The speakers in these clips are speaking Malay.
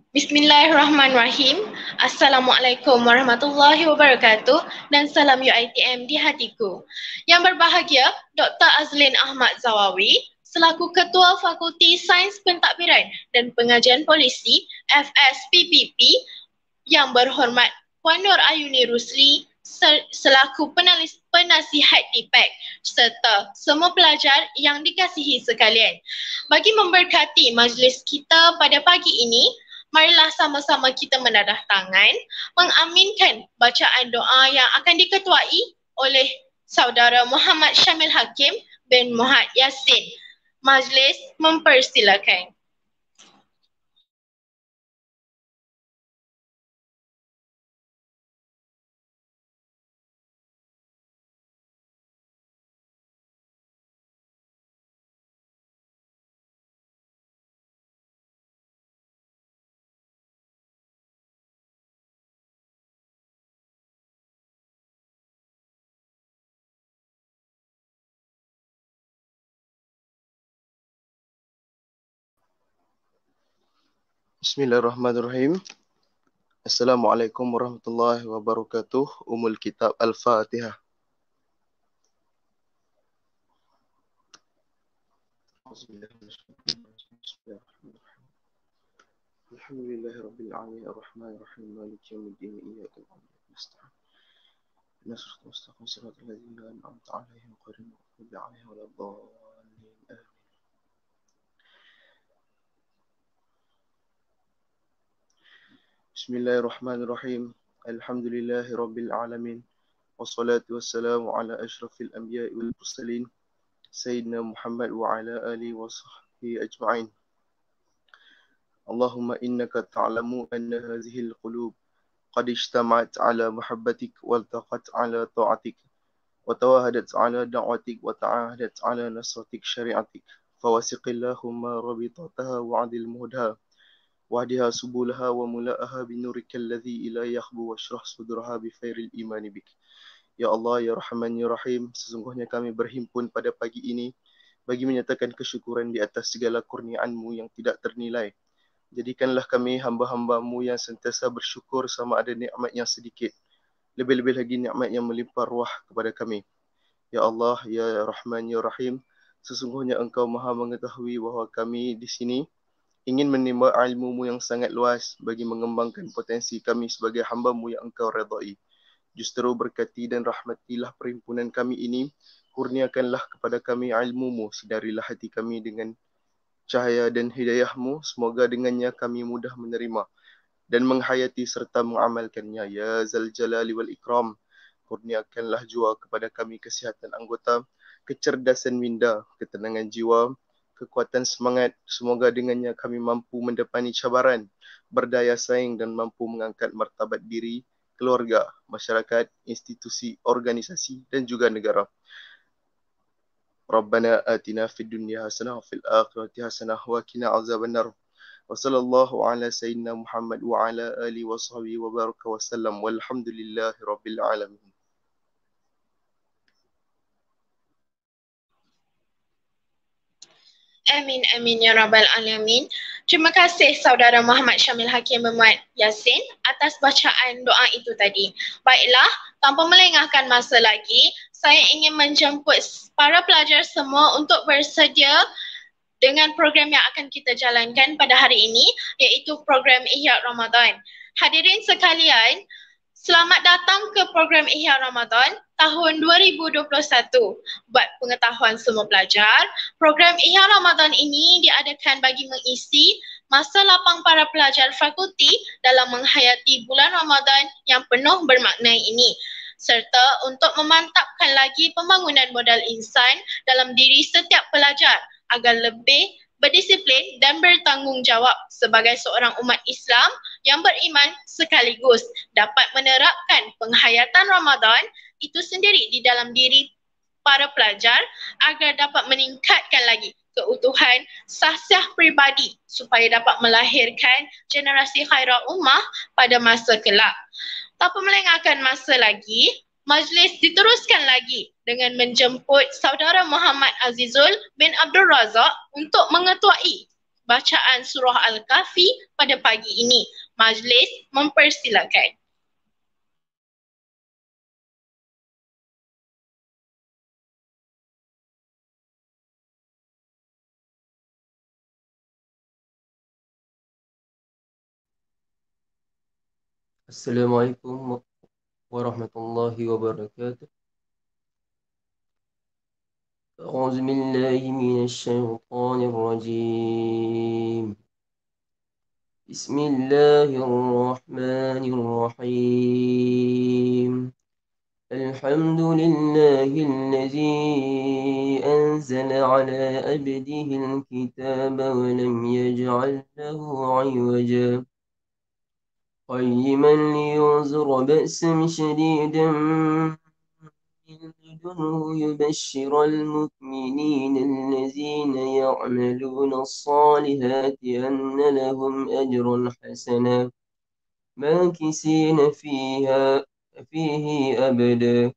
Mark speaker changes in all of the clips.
Speaker 1: Bismillahirrahmanirrahim. Assalamualaikum warahmatullahi wabarakatuh dan salam UiTM di hatiku. Yang berbahagia Dr. Azlin Ahmad Zawawi selaku Ketua Fakulti Sains Pentadbiran dan Pengajian Polisi FSPPP, yang berhormat Puan Nur Ayuni Rusli selaku penasihat DPAC serta semua pelajar yang dikasihi sekalian. Bagi memberkati majlis kita pada pagi ini, marilah sama-sama kita menadah tangan mengaminkan bacaan doa yang akan diketuai oleh Saudara Muhammad Syamil Hakim bin Muhammad Yassin. Majlis mempersilakan.
Speaker 2: Bismillahirrahmanirrahim. Assalamualaikum warahmatullahi wabarakatuh. Umul Kitab Al-Fatihah. Alhamdulillahirabbil alamin arrahmanir rahim maliki yaumiddin iyyaka na'budu wa nasta'in ihdinas siratal mustaqim siratal ladzina an'amta 'alaihim ghairil maghdubi 'alaihim waladdallin. Bismillahirrahmanirrahim. Alhamdulillahirabbil alamin. Wassalatu wassalamu ala asyrafil anbiya'i wal mursalin Sayyidina Muhammad wa ala alihi wa sahbihi ajma'in. Allahumma innaka ta'lamu anna hadhihi al-qulub qad ijtama'at ala mahabbatik wa altaqat ala ta'atik wa tawahadat ala da'watik wa ta'ahadat ala nasratik syari'atik fawasiqillahumma rabitataha wa adil muhdaha wahdiha subulaha wa mula'aha binurika alladhi ila yakhbu washrah sudraha bifairil imani bik. Ya Allah, Ya Rahman, Ya Rahim, sesungguhnya kami berhimpun pada pagi ini bagi menyatakan kesyukuran di atas segala kurniaan-Mu yang tidak ternilai. Jadikanlah kami hamba-hamba-Mu yang sentiasa bersyukur sama ada nikmat yang sedikit, lebih-lebih lagi nikmat yang melimpah ruah kepada kami. Ya Allah, Ya Rahman, Ya Rahim, sesungguhnya Engkau Maha mengetahui bahawa kami di sini ingin menimba ilmu-Mu yang sangat luas bagi mengembangkan potensi kami sebagai hamba-Mu yang Engkau redai. Justru berkati dan rahmatilah perhimpunan kami ini, kurniakanlah kepada kami ilmu-Mu, sinarilah hati kami dengan cahaya dan hidayah-Mu, semoga dengannya kami mudah menerima dan menghayati serta mengamalkannya. Ya Zal Jalali wal Ikram, kurniakanlah jua kepada kami kesihatan anggota, kecerdasan minda, ketenangan jiwa, kekuatan semangat, semoga dengannya kami mampu mendepani cabaran, berdaya saing dan mampu mengangkat martabat diri, keluarga, masyarakat, institusi, organisasi dan juga negara. Rabbana atina fid dunya hasanah wa fil akhirati hasanah wa qina azabannar. Wa sallallahu ala sayyidina Muhammad wa ala alihi wa sahbihi wa baraka wa sallam walhamdulillahi rabbil alamin.
Speaker 1: Amin, amin ya rabbal alamin. Terima kasih Saudara Muhammad Syamil Hakim bin Muhammad Yassin atas bacaan doa itu tadi. Baiklah, tanpa melengahkan masa lagi, saya ingin menjemput para pelajar semua untuk bersedia dengan program yang akan kita jalankan pada hari ini, iaitu program Ihya Ramadan. Hadirin sekalian, selamat datang ke program Ihya Ramadan tahun 2021. Buat pengetahuan semua pelajar, program Ihya Ramadan ini diadakan bagi mengisi masa lapang para pelajar fakulti dalam menghayati bulan Ramadan yang penuh bermakna ini, serta untuk memantapkan lagi pembangunan modal insan dalam diri setiap pelajar agar lebih berdisiplin dan bertanggungjawab sebagai seorang umat Islam yang beriman sekaligus dapat menerapkan penghayatan Ramadan itu sendiri di dalam diri para pelajar agar dapat meningkatkan lagi keutuhan sahsiah pribadi supaya dapat melahirkan generasi khairah ummah pada masa kelak. Tanpa melengahkan masa lagi, majlis diteruskan lagi dengan menjemput Saudara Muhammad Azizul bin Abdul Razak untuk mengetuai bacaan surah Al-Kahfi pada pagi ini. Majlis mempersilakan.
Speaker 3: السلام عليكم ورحمة الله وبركاته. أعوذ بالله من الشيطان الرجيم. بسم الله الرحمن الرحيم. الحمد لله الذي أنزل على عبده الكتاب ولم يجعل له عوجا قيما لينذر بأسا شديدا من لدنه يبشر المؤمنين الذين يعملون الصالحات أن لهم أجرا حسنا ماكثين فيه أبدا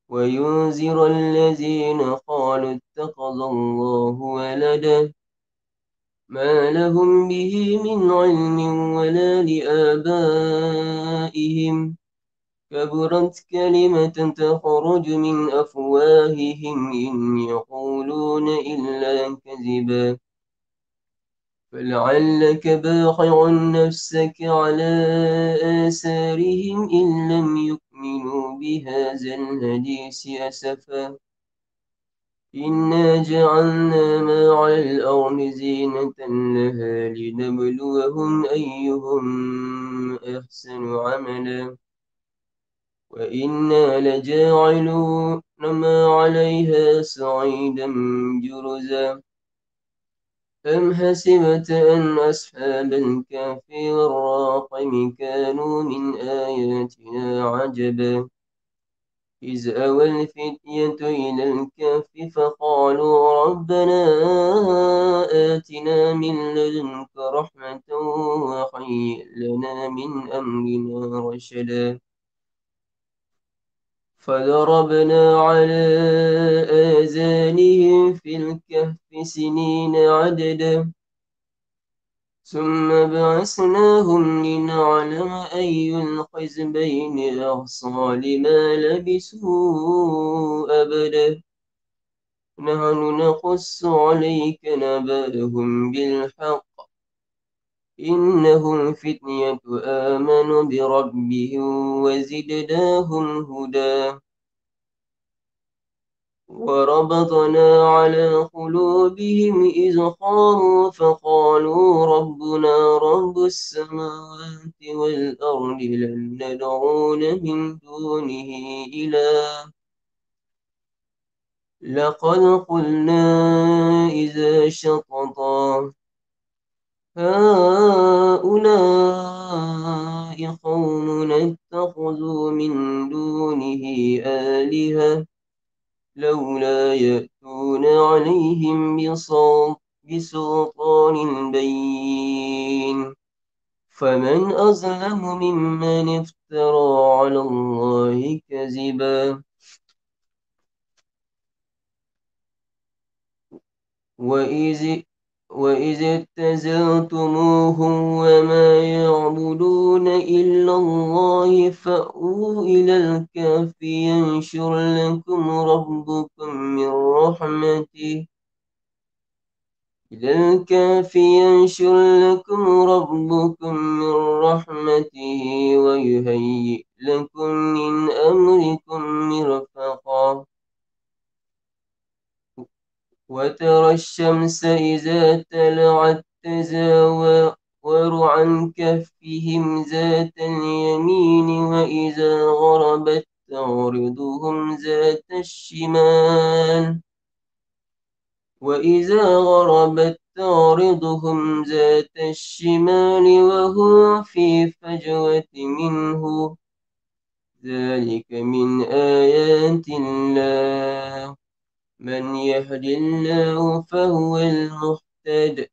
Speaker 3: وينذر الذين قالوا اتخذ الله ولدا ما لهم به من علم ولا لآبائهم كبرت كلمة تخرج من أفواههم إن يقولون إلا كذبا فلعلك باخع نفسك على آثارهم إن لم يؤمنوا بهذا الحديث أسفا إنا جعلنا ما على الأرض زينة لها لنبلوهم أيهم أحسن عملا وإنا لجاعلون ما عليها صعيدا جرزا أم حسبت أن أصحاب الكهف والراقم كانوا من آياتنا عجبا إذ أوى الفتية إلى الكهف فقالوا ربنا آتنا من لدنك رحمة وهيئ لنا من أمرنا رشدا فضربنا على آذانهم في الكهف سنين عددا ثم بعثناهم لنعلم أي الحزبين أحصى لما لبثوا أبدا نحن نقص عليك نبأهم بالحق إنهم فتية آمنوا بربهم وزدناهم هدى وربطنا على قلوبهم إذ قاموا فقالوا ربنا رب السماوات والأرض لن ندعون من دونه إله لقد قلنا إذا شططا هؤلاء قوم اتخذوا من دونه آلهة لولا يأتون عليهم بسلطان بين فمن أظلم ممن افترى على الله كذبا وإذ اتزلتموهم وما يعبدون إلا الله فأووا إلى الكهف ينشر لكم ربكم من رحمته إلى الكهف ينشر لكم ربكم من رحمته ويهيئ لكم من أمركم مرفقا وترى الشمس إذا طلعت تزاور عن كهفهم ذات اليمين وإذا غربت تعرضهم ذات الشمال وهم في فجوة منه ذلك من آيات الله من يهد الله فهو المهتد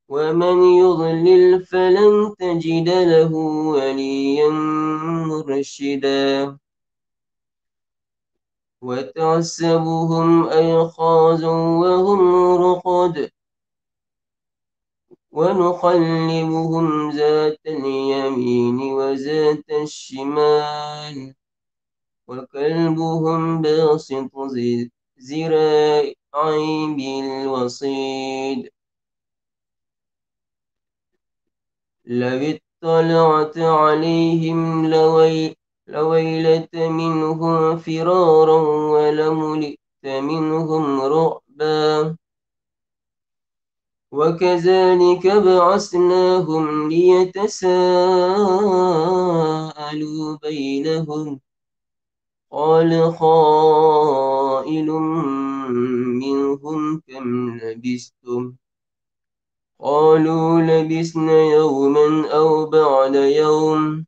Speaker 3: ومن يضلل فلن تجد له وليا مرشدا وتحسبهم أيقاظا وهم رقد ونقلبهم ذات اليمين وذات الشمال وكلبهم باسط ذراعيه بالوصيد لو اطلعت عليهم لويلت منهم فرارا ولملئت منهم رعبا وكذلك بعثناهم ليتساءلوا بينهم قال قائل منهم كم لبثتم قالوا لبثنا يوما أو بعد يوم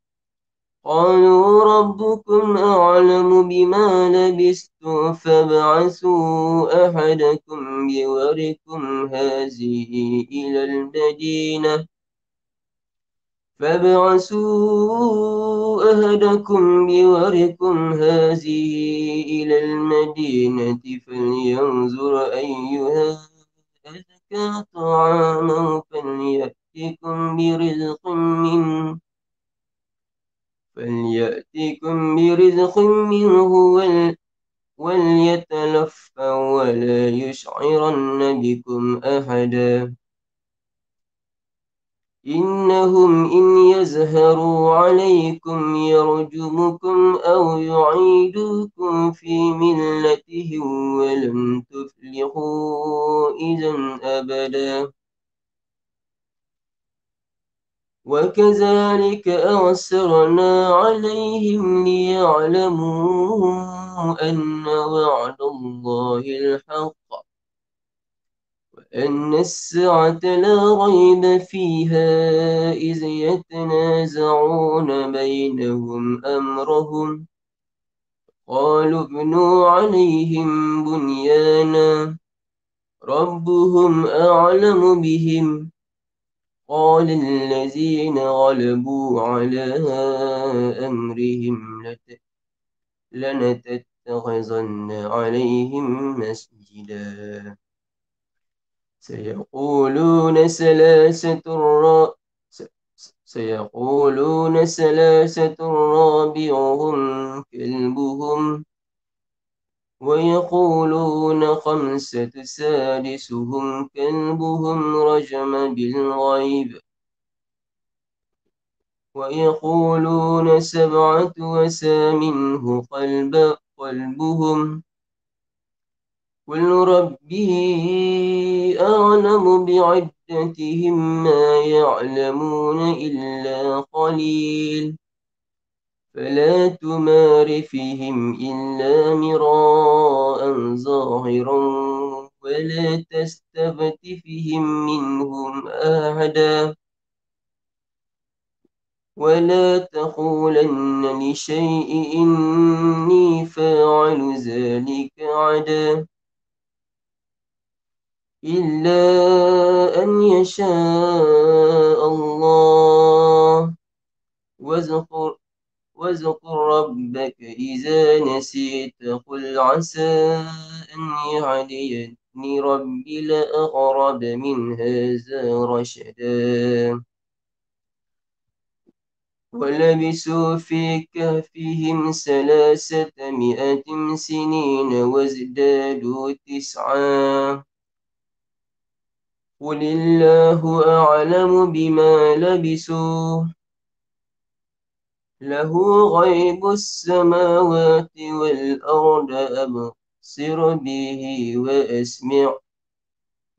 Speaker 3: قالوا ربكم أعلم بما لبثتم فابعثوا أحدكم بورقكم هذه إلى المدينة فلينظر أيها أزكى طعاما فليأتكم برزق منه وليتلف ولا يشعرن بكم أحدا إنهم إن يزهروا عليكم يرجمكم أو يعيدوكم في ملتهم ولن تفلحوا إذا أبدا وكذلك أعسرنا عليهم ليعلموا أن وعد الله الحق وأن الساعة لا ريب فيها إذ يتنازعون بينهم أمرهم قالوا ابنوا عليهم بنيانا ربهم أعلم بهم قال الذين غلبوا على أمرهم لنتخذن عليهم مسجدا سيقولون ثلاثة رابعهم كلبهم ويقولون خمسة سادسهم كلبهم رجم بالغيب ويقولون سبعة وثامنه قلبهم قل ربي أعلم بعدتهم ما يعلمون إلا قليل فلا تمار فيهم إلا مراء ظاهرا ولا تستفت فيهم منهم أحدا ولا تقولن لشيء إني فاعل ذلك غدا إلا أن يشاء الله واذكر ربك إذا نسيت قل عسى أن يهديني ربي لأقرب من هذا رشدا ولبثوا في كهفهم 300 سنين وازدادوا 9 قل الله أعلم بما لبثوا له غيب السماوات والأرض أبصر به وأسمع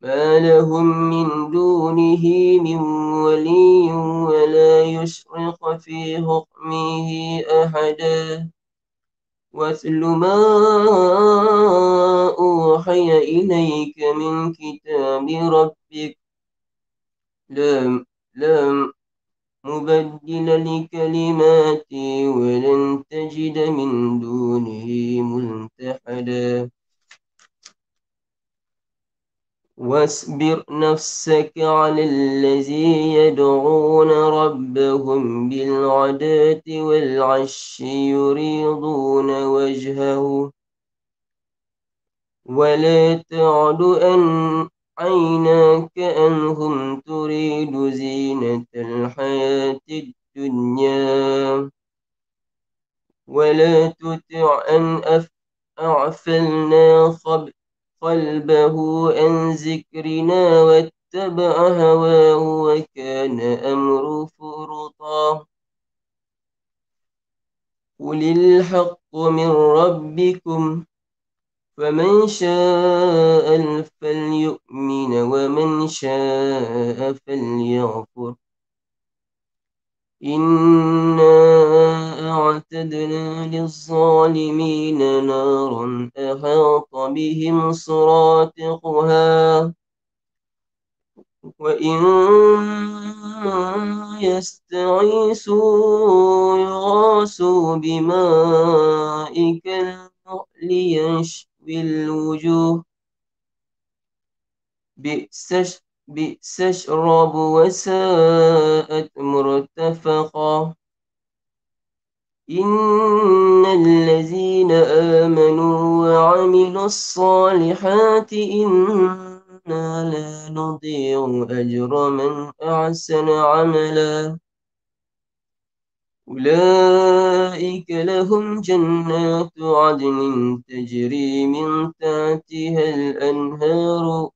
Speaker 3: ما لهم من دونه من ولي ولا يشرك في حكمه أحدا واتل ما أوحي إليك من كتاب ربك لا مبدل لكلماتي ولن تجد من دونه ملتحدا واصبر نفسك على الذي يدعون ربهم بالغداة والعشي يريدون وجهه ولا تعد عيناك عنهم تريد زينة الحياة الدنيا ولا تطع أغفلنا قلبه عن ذكرنا واتبع هواه وكان أمره فرطا قل الحق من ربكم فمن شاء فليؤمن ومن شاء فليغفر إنا أعتدنا للظالمين نارا أحاط بهم سرادقها وإن يستغيثوا يغاثوا بماء كالمهل يشوي الوجوه بئس الشراب وساءت مرتفقا إن الذين آمنوا وعملوا الصالحات إنا لا نضيع أجر من أحسن عملا أولئك لهم جنات عدن تجري من تحتها الأنهار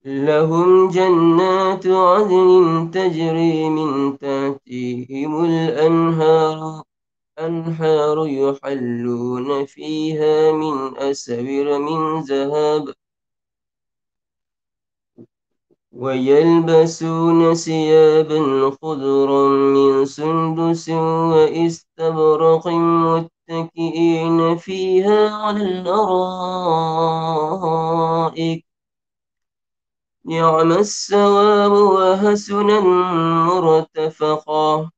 Speaker 3: لهم جنات عدن تجري من تحتهم أنهار يحلون فيها من أسور من ذهب ويلبسون ثيابا خضرا من سندس وإستبرق متكئين فيها على الأرائك نعم الثواب وحسنا مرتفقا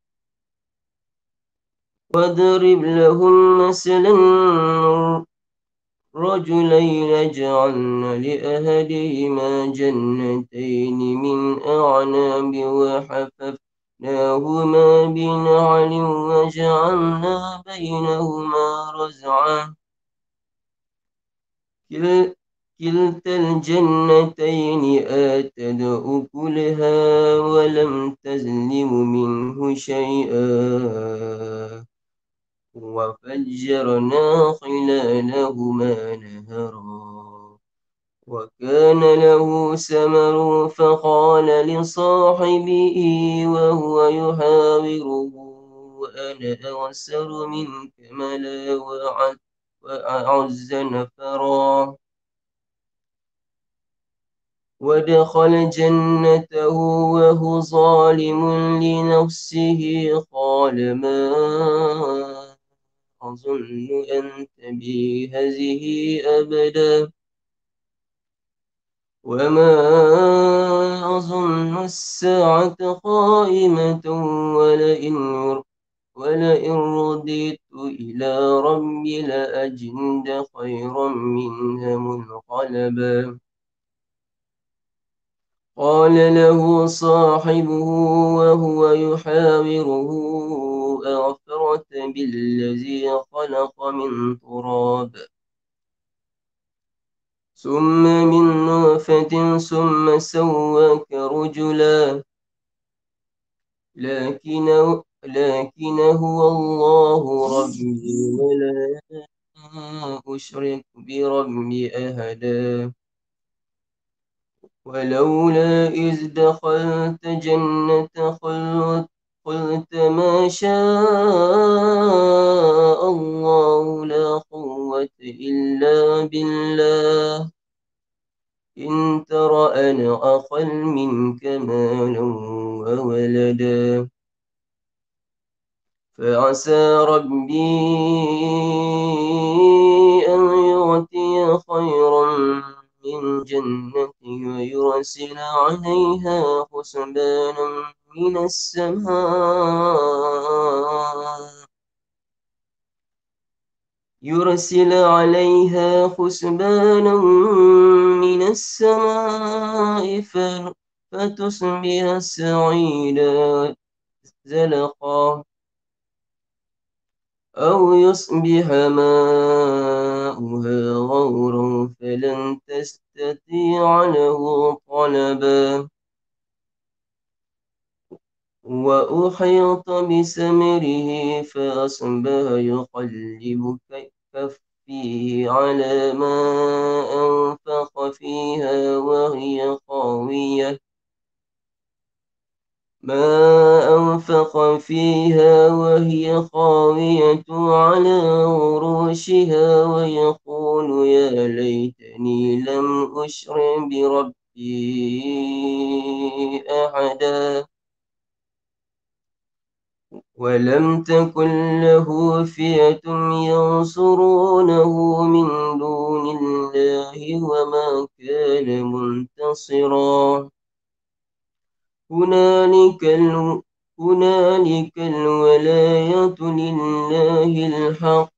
Speaker 3: واضرب لهم مثلا رجلين جعلنا لأهلهما جنتين من أعناب وحففناهما بنعل وجعلنا بينهما رزعا كلتا الجنتين آتت أكلها ولم تظلم منه شيئا وفجرنا خلالهما نهرا وكان له ثمر فقال لصاحبه وهو يحاوره أنا أكثر منك مالا وأعز نفرا ودخل جنته وهو ظالم لنفسه قال ما أظن أن تبي هذه أبدا وما أظن الساعة قائمة ولئن رددت إلى ربي لأجد خيرا منها منقلبا قال له صاحبه وهو يحاوره أغفرت بالذي خلق من تراب ثم من نطفة ثم سواك رجلا لكن هو الله ربي ولا أشرك بربي أحدا ولولا إذ دخلت جنة قلت ما شاء الله لا قوة إلا بالله إن ترى أنا أقل منك مالا وولدا فعسى ربي أن يؤتي خيرا من جنتي ويرسل عليها حسبانا من السماء يرسل عليها حسبانا من السماء فتصبح سعيدا زلقا أو يصبح ماؤها غورا فلن تستطيع له طلبا وأحيط بثمره فأصبح يقلب كفيه على ما أنفق فيها وهي خاوية على عروشها ويقول يا ليتني لم أشرك بربي أحدا ولم تكن له فئة ينصرونه من دون الله وما كان منتصرا هنالك الولاية لله الحق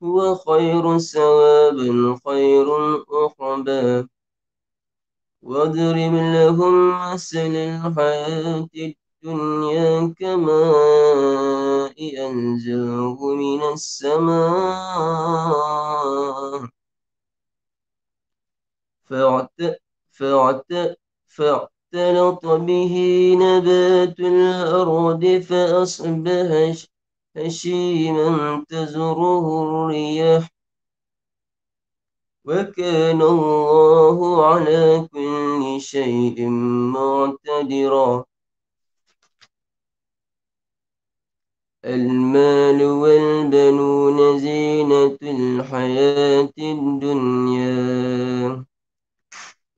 Speaker 3: هو خير ثوابا خير عقبا واضرب لهم مثل الحياة الدنيا كماء أنزله من السماء فاعت- فاختلط به نبات الأرض فأصبح هشيما تزره الرياح وكان الله على كل شيء مقتدرا المال والبنون زينة الحياة الدنيا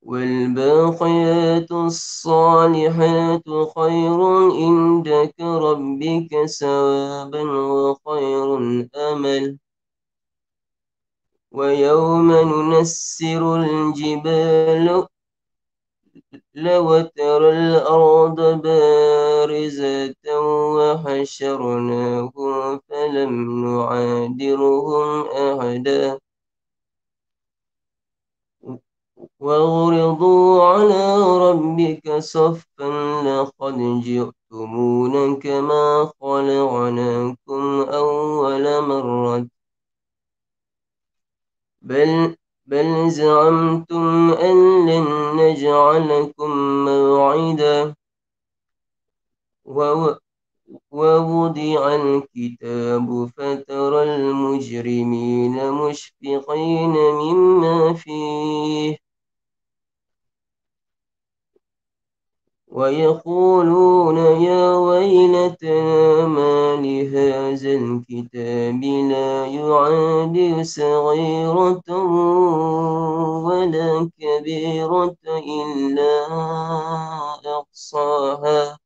Speaker 3: والباقيات الصالحات خير عندك ربك ثوابا وخير أمل ويوم ننسر الجبال وترى الأرض بارزة وحشرناهم فلم نعادرهم أحدا وعرضوا على ربك صفا لقد جئتمونا كما خلقناكم أول مرة بل زعمتم أن لن نجعل لكم موعدا ووضع الكتاب فترى المجرمين مشفقين مما فيه ويقولون يا ويلتنا ما لهذا الكتاب لا يعادل صغيرة ولا كبيرة إلا أحصاها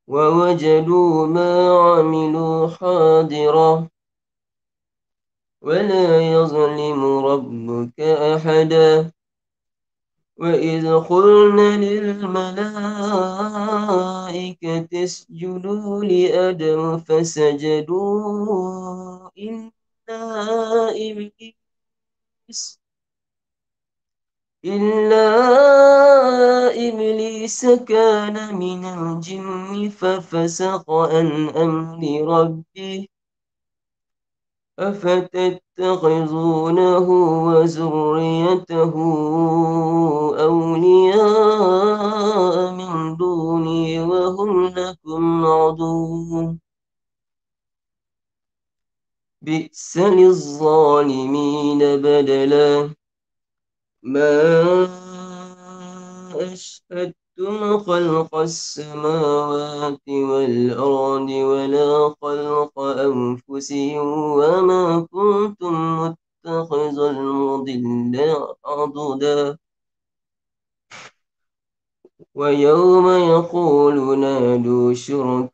Speaker 3: ووجدوا ما عملوا حاضرا ولا يظلم ربك أحدا وإذ قلنا للملائكة اسجدوا لآدم فسجدوا إلا إبليس كان من الجن ففسق عن أمر ربه أفتتخذونه وذريته أولياء من دوني وهم لكم عدو بئس للظالمين بدلا ما أشهدتم خلق السماوات والأرض ولا خلق أنفسهم وما كنتم متخذ المضل عضدا ويوم يقول نادوا شركائي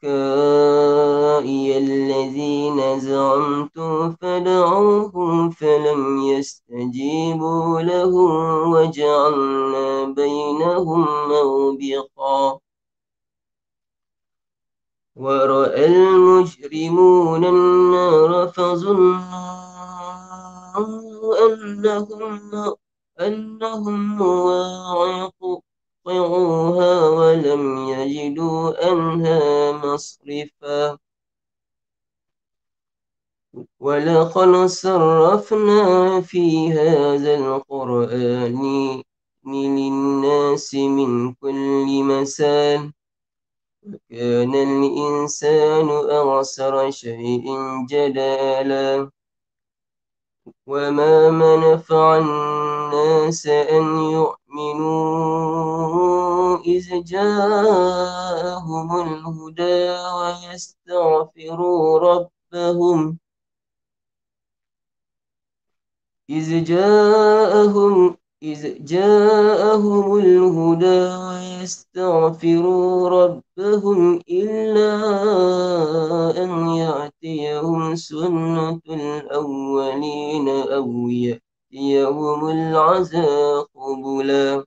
Speaker 3: الذين زعمتم فدعوهم فلم يستجيبوا لهم وجعلنا بينهم موبقا ورأى المجرمون النار فظنوا أنهم واقعوها ولم يجدوا عنها مصرفا ولقد صرفنا في هذا القرآن للناس من كل مثال كان الإنسان أكثر شيء جدالا وما منفع الناس أن يؤمنوا إذ جاءهم الهدى ويستغفروا ربهم إذ جاءهم الهدى ويستغفروا ربهم إلا أن يأتيهم سنة الأولين أو يأتيهم العذاب قبلا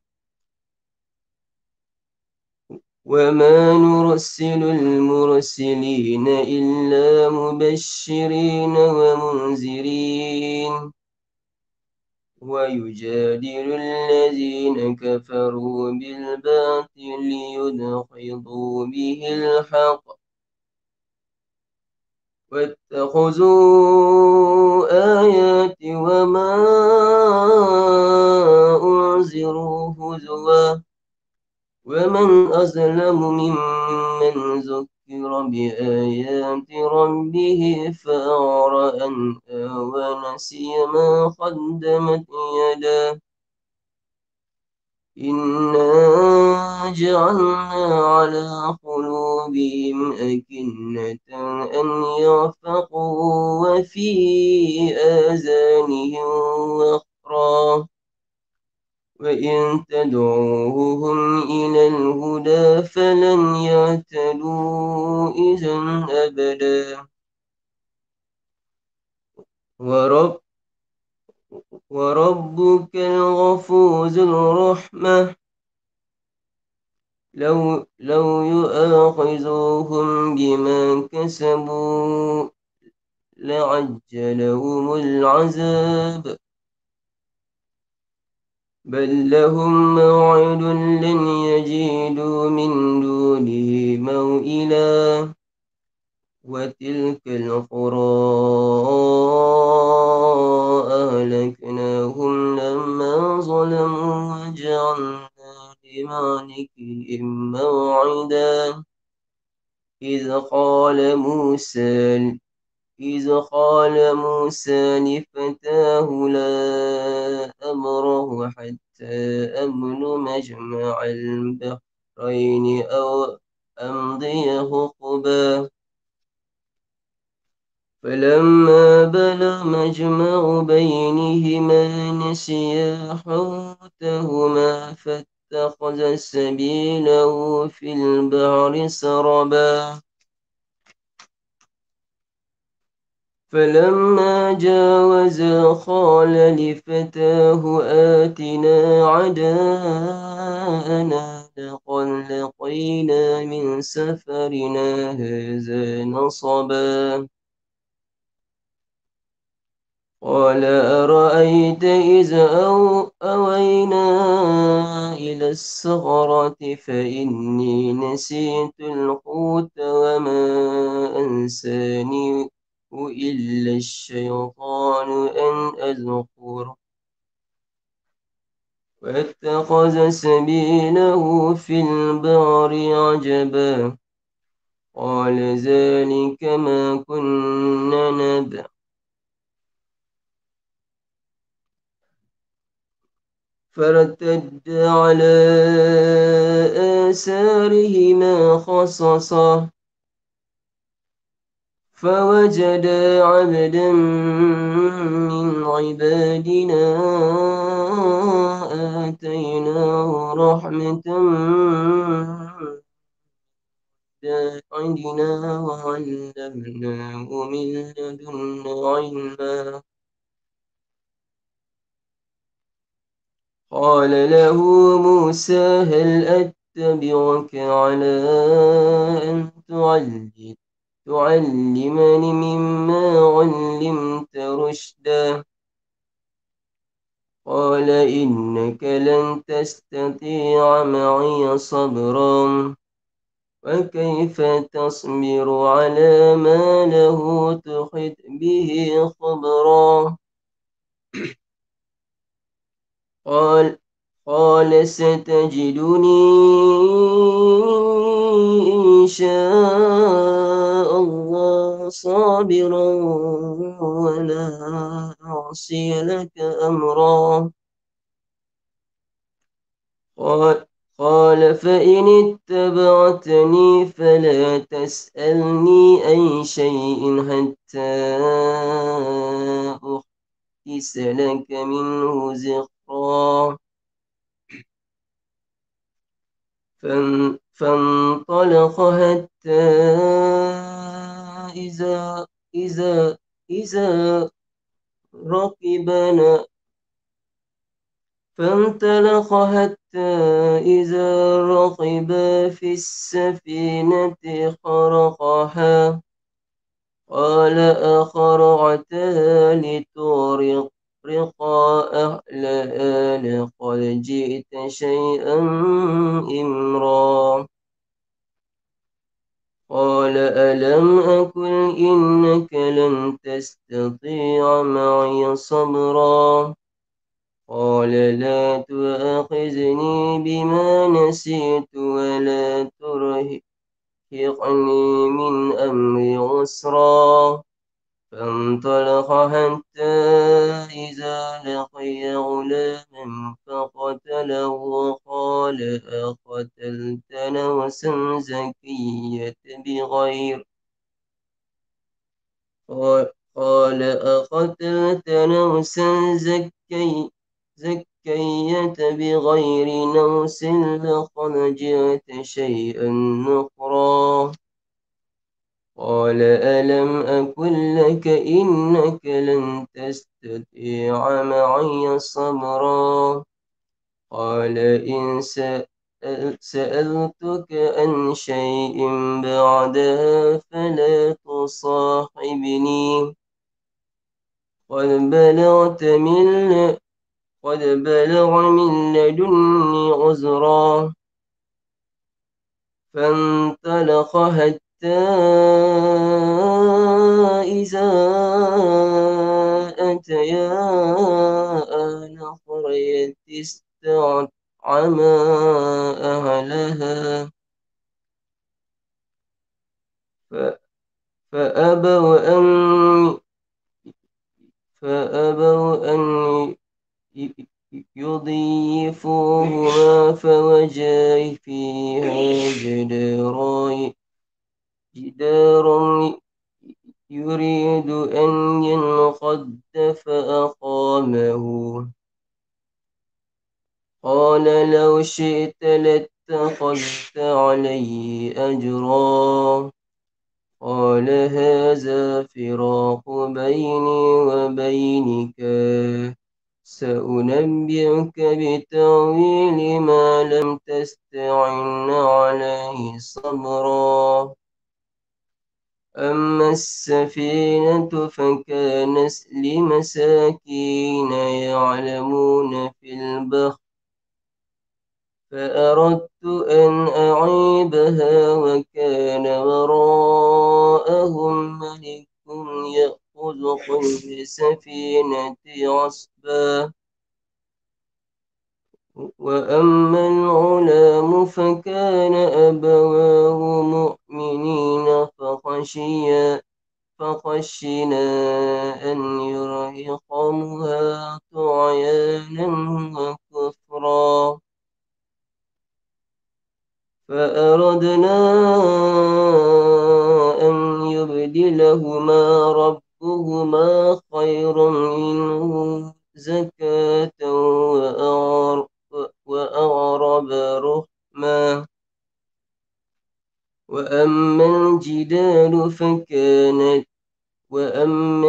Speaker 3: وما نرسل المرسلين إلا مبشرين ومنذرين ويجادل الذين كفروا بالباطل ليدحضوا به الحق واتخذوا آياتي وما أنذروا هزوا ومن أظلم ممن ذكر بآيات ربه فأعرض عنها ونسي ما قدمت يداه إنا جعلنا على قلوبهم أكنة أن يفقهوا وفي آذانهم وقرا وإن تدعوهم إلى الهدى فلن يهتدوا إذا أبدا وربك الغفور ذو الرحمة لو يؤاخذوهم بما كسبوا لعجلهم العذاب بل لهم موعد لن يجدوا من دونه موئلا وتلك القرى أهلكناهم لما ظلموا وجعلنا لمهلكهم موعدا إذ قال موسى لفتاه لا أبرح حتى أبلغ مجمع البحرين أو أمضي حقبا فلما بلغ مجمع بينهما نسيا حوتهما فاتخذ سبيله في البحر سربا فلما جاوزا قال لفتاه آتنا عداءنا لقد لقينا من سفرنا هذا نصبا قال أرأيت إذا أوينا إلى الصخرة فإني نسيت الحوت وما أنساني إلا الشيطان أن أذكر واتخذ سبيله في البحر عجبا قال ذلك ما كنا نبغي فارتد على آثارهما قصصا فوجد عبدا من عبادنا آتيناه رحمة عندنا وعلمناه من لدنا علما قال له موسى هل أتبعك على أن تعلمني مما علمت رشدا قال إنك لن تستطيع معي صبرا وكيف تصبر على ما له تحط به خبرا قال ستجدني إن شاء الله صابرا ولا أعصي لك أمرا قال فإن اتبعتني فلا تسألني أي شيء حتى أحدث لك منه ذكرا فانطلق حتى إذا ركبنا فانطلق حتى إذا ركبا في السفينة خرقها قال أخرعتها لتغرق أهلها لقد جئت شيئا إمرا قال ألم أقل إنك لن تستطيع معي صبرا قال لا تؤاخذني بما نسيت ولا ترهقني من أمري عسرا فانطلق حتى إذا لقي غلاما فقتله وقال أقتلت نفسا زكية بغير قال أقتلت نفسا زكية بغير نفس لقد جئت شيئا نكرا قال ألم أقل لك إنك لن تستطيع معي صبرا قال إن سألتك عن شيء بعدها فلا تصاحبني قد بلغ من لدني عذرا فانطلق حتى إذا أتيا أهل قرية استطعما أهلها فأبوا أن يضيفوهما فوجد فيها جدارا يريد أن ينقض فأقامه قال لو شئت لاتخذت عليه أجرا قال هذا فراق بيني وبينك سأنبئك بتأويل ما لم تستعن عليه صبرا أما السفينة فكانت لمساكين يعلمون في البحر فأردت أن أعيبها وكان وراءهم ملك يأخذ كل سفينة غصبا وأما الغلام فكان أبواه مؤمنين فخشينا أن يرهقهما طغيانا وكفرا فأردنا أن يبدلهما ربهما خيرا منه زكاة وأقرب رحما وأما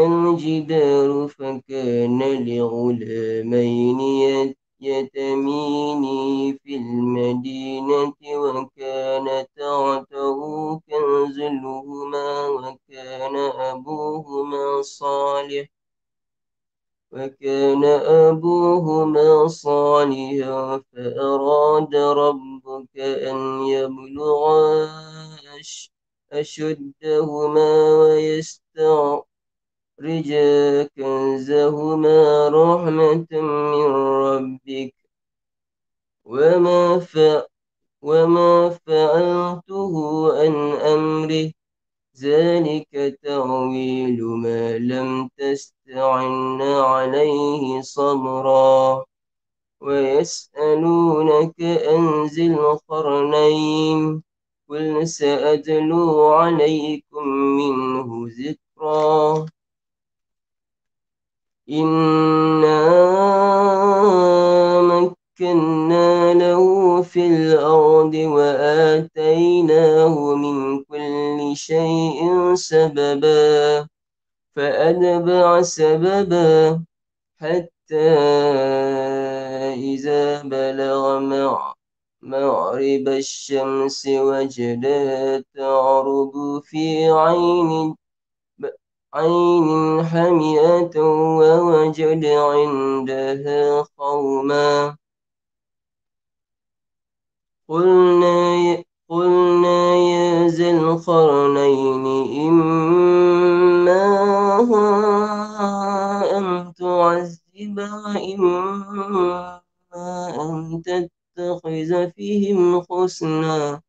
Speaker 3: الجدار فكان لغلامين يتيمين في المدينة وكان تحته كنز لهما وكان أبوهما صالحا فأراد ربك أن يبلغا أشدهما ويستخرجا كنزهما رحمة من ربك وما فعلته عن أمره ذلك تأويل ما لم تستعن عليه صبرا ويسألونك عن ذي القرنين قل سأتلو عليكم منه ذكرا إنا مكنا له في الأرض وآتيناه من كل شيء سببا فأتبع سببا حتى إذا بلغ مغرب الشمس وجدها تعرض في عين حمئة ووجد عندها قوما قلنا يا ذا القرنين إما أن تعذب وإما أن تتخذ فيهم حسنا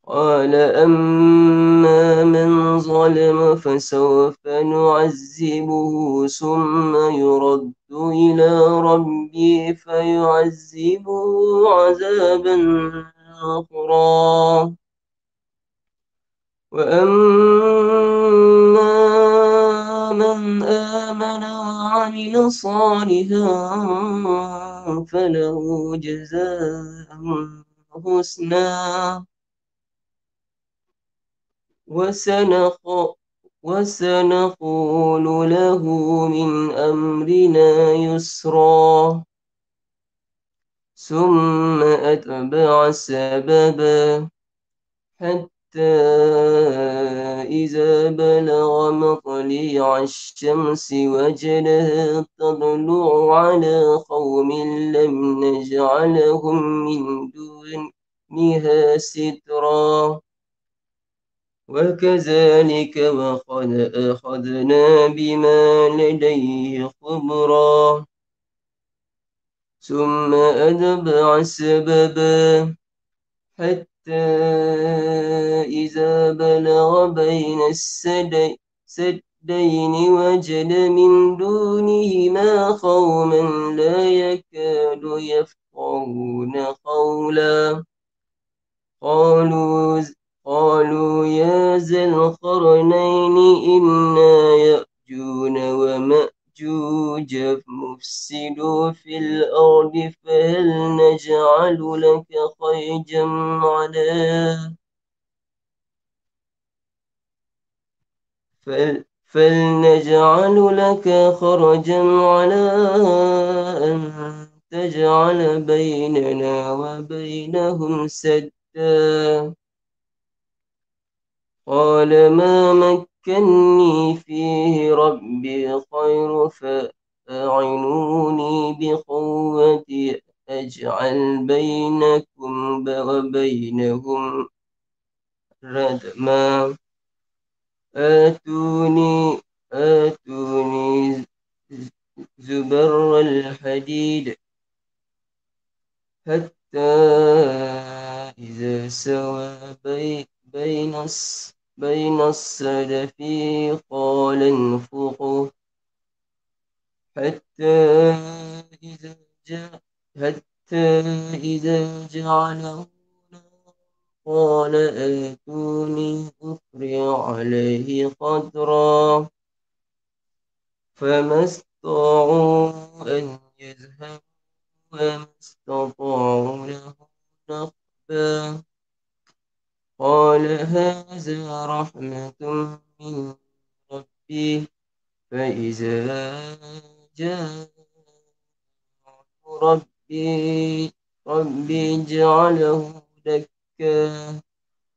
Speaker 3: قال أما من ظلم فسوف نعذبه ثم يرد إلى ربي فيعذبه عذابا نكرا وأما من آمن وعمل صالحا فله جزاء حسنا وسنقول له من أمرنا يسرا ثم أتبع سببا حتى إذا بلغ مطلع الشمس وجدها تطلع على قوم لم نجعلهم من دونها سترا وكذلك وقد أخذنا بما لديه خبرا ثم أتبع سببا حتى إذا بلغ بين السدين وجد من دونهما قوما لا يكاد يفقهون قولا قالوا يا ذا القرنين إن يأجوج ومأجوج مفسدوا في الأرض فلنجعل لك خرجا على أن تجعل بيننا وبينهم سدا قال ما مكني فيه ربي خير فأعينوني بقوة أجعل بينكم وبينهم ردما آتوني زبر الحديد حتى إذا سوى بين الصدفين قال انفخوا حتى إذا جعله قال آتوني أفرغ عليه قدرا فما استطاعوا أن يذهبوا وما استطاعوا له نقبا قال هذا رحمة من ربي فإذا جاء ربي جعله دكا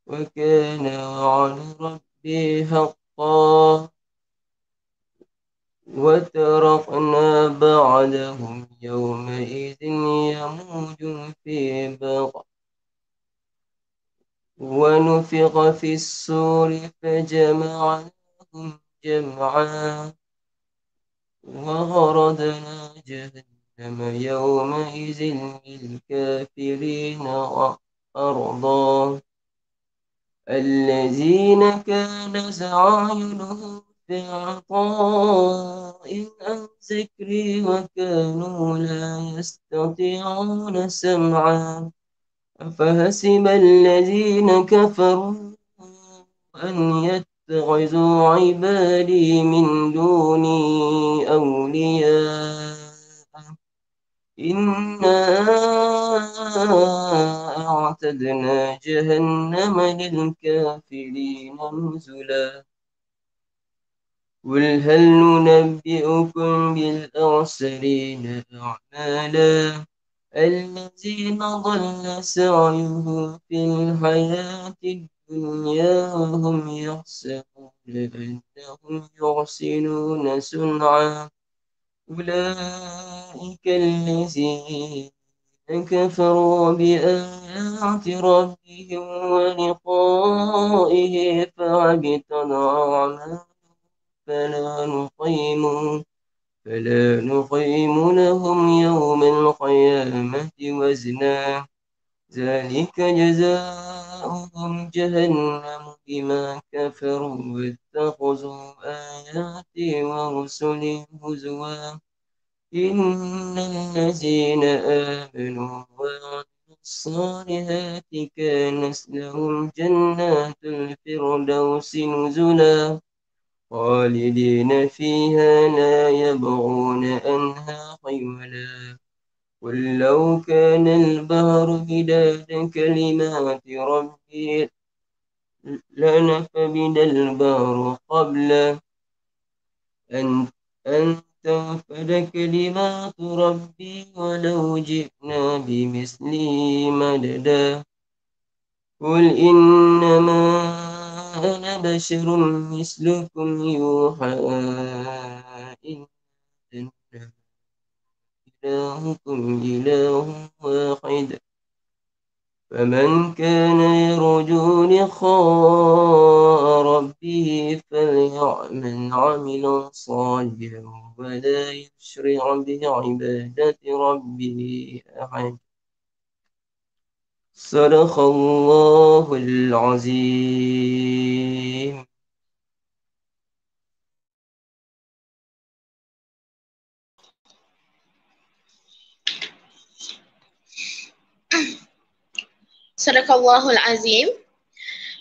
Speaker 3: وكان وعد ربي حقا وتركنا بعدهم يومئذ يموج في ونفخ في الصور فجمعناهم جمعا وغرضنا جهنم يومئذ للكافرين عرضا الذين كان سعيهم في عطاء عن ذكري وكانوا لا يستطيعون سمعا أفحسب الذين كفروا أن يتخذوا عبادي من دوني أولياء إنا أعتدنا جهنم للكافرين نزلا قل هل ننبئكم بالأخسرين أعمالا الذين ضل سعيهم في الحياة الدنيا وهم يحسبون أنهم يحسنون صنعا أولئك الذين كفروا بآيات ربهم ولقائه فعبت أعمالهم فلا نقيم لهم يوم القيامة وزنا ذلك جزاؤهم جهنم بما كفروا واتخذوا آياتي ورسلي هزوا إن الذين آمنوا وعملوا الصالحات كانت لهم جنات الفردوس نزلا خالدين فيها لا يبغون عنها حولا قل لو كان البحر مدادا كلمات ربي لنفد البحر قبل أن تنفد كلمات ربي ولو جئنا بمثله مددا قل إنما أنا بشر مثلكم يوحى إنما إلهكم إله واحد فمن كان يرجو لقاء ربه فليعمل عملا صالحا ولا يشرع بعبادة ربه أحد صدق الله العظيم.
Speaker 1: Sadaqallahul Azim.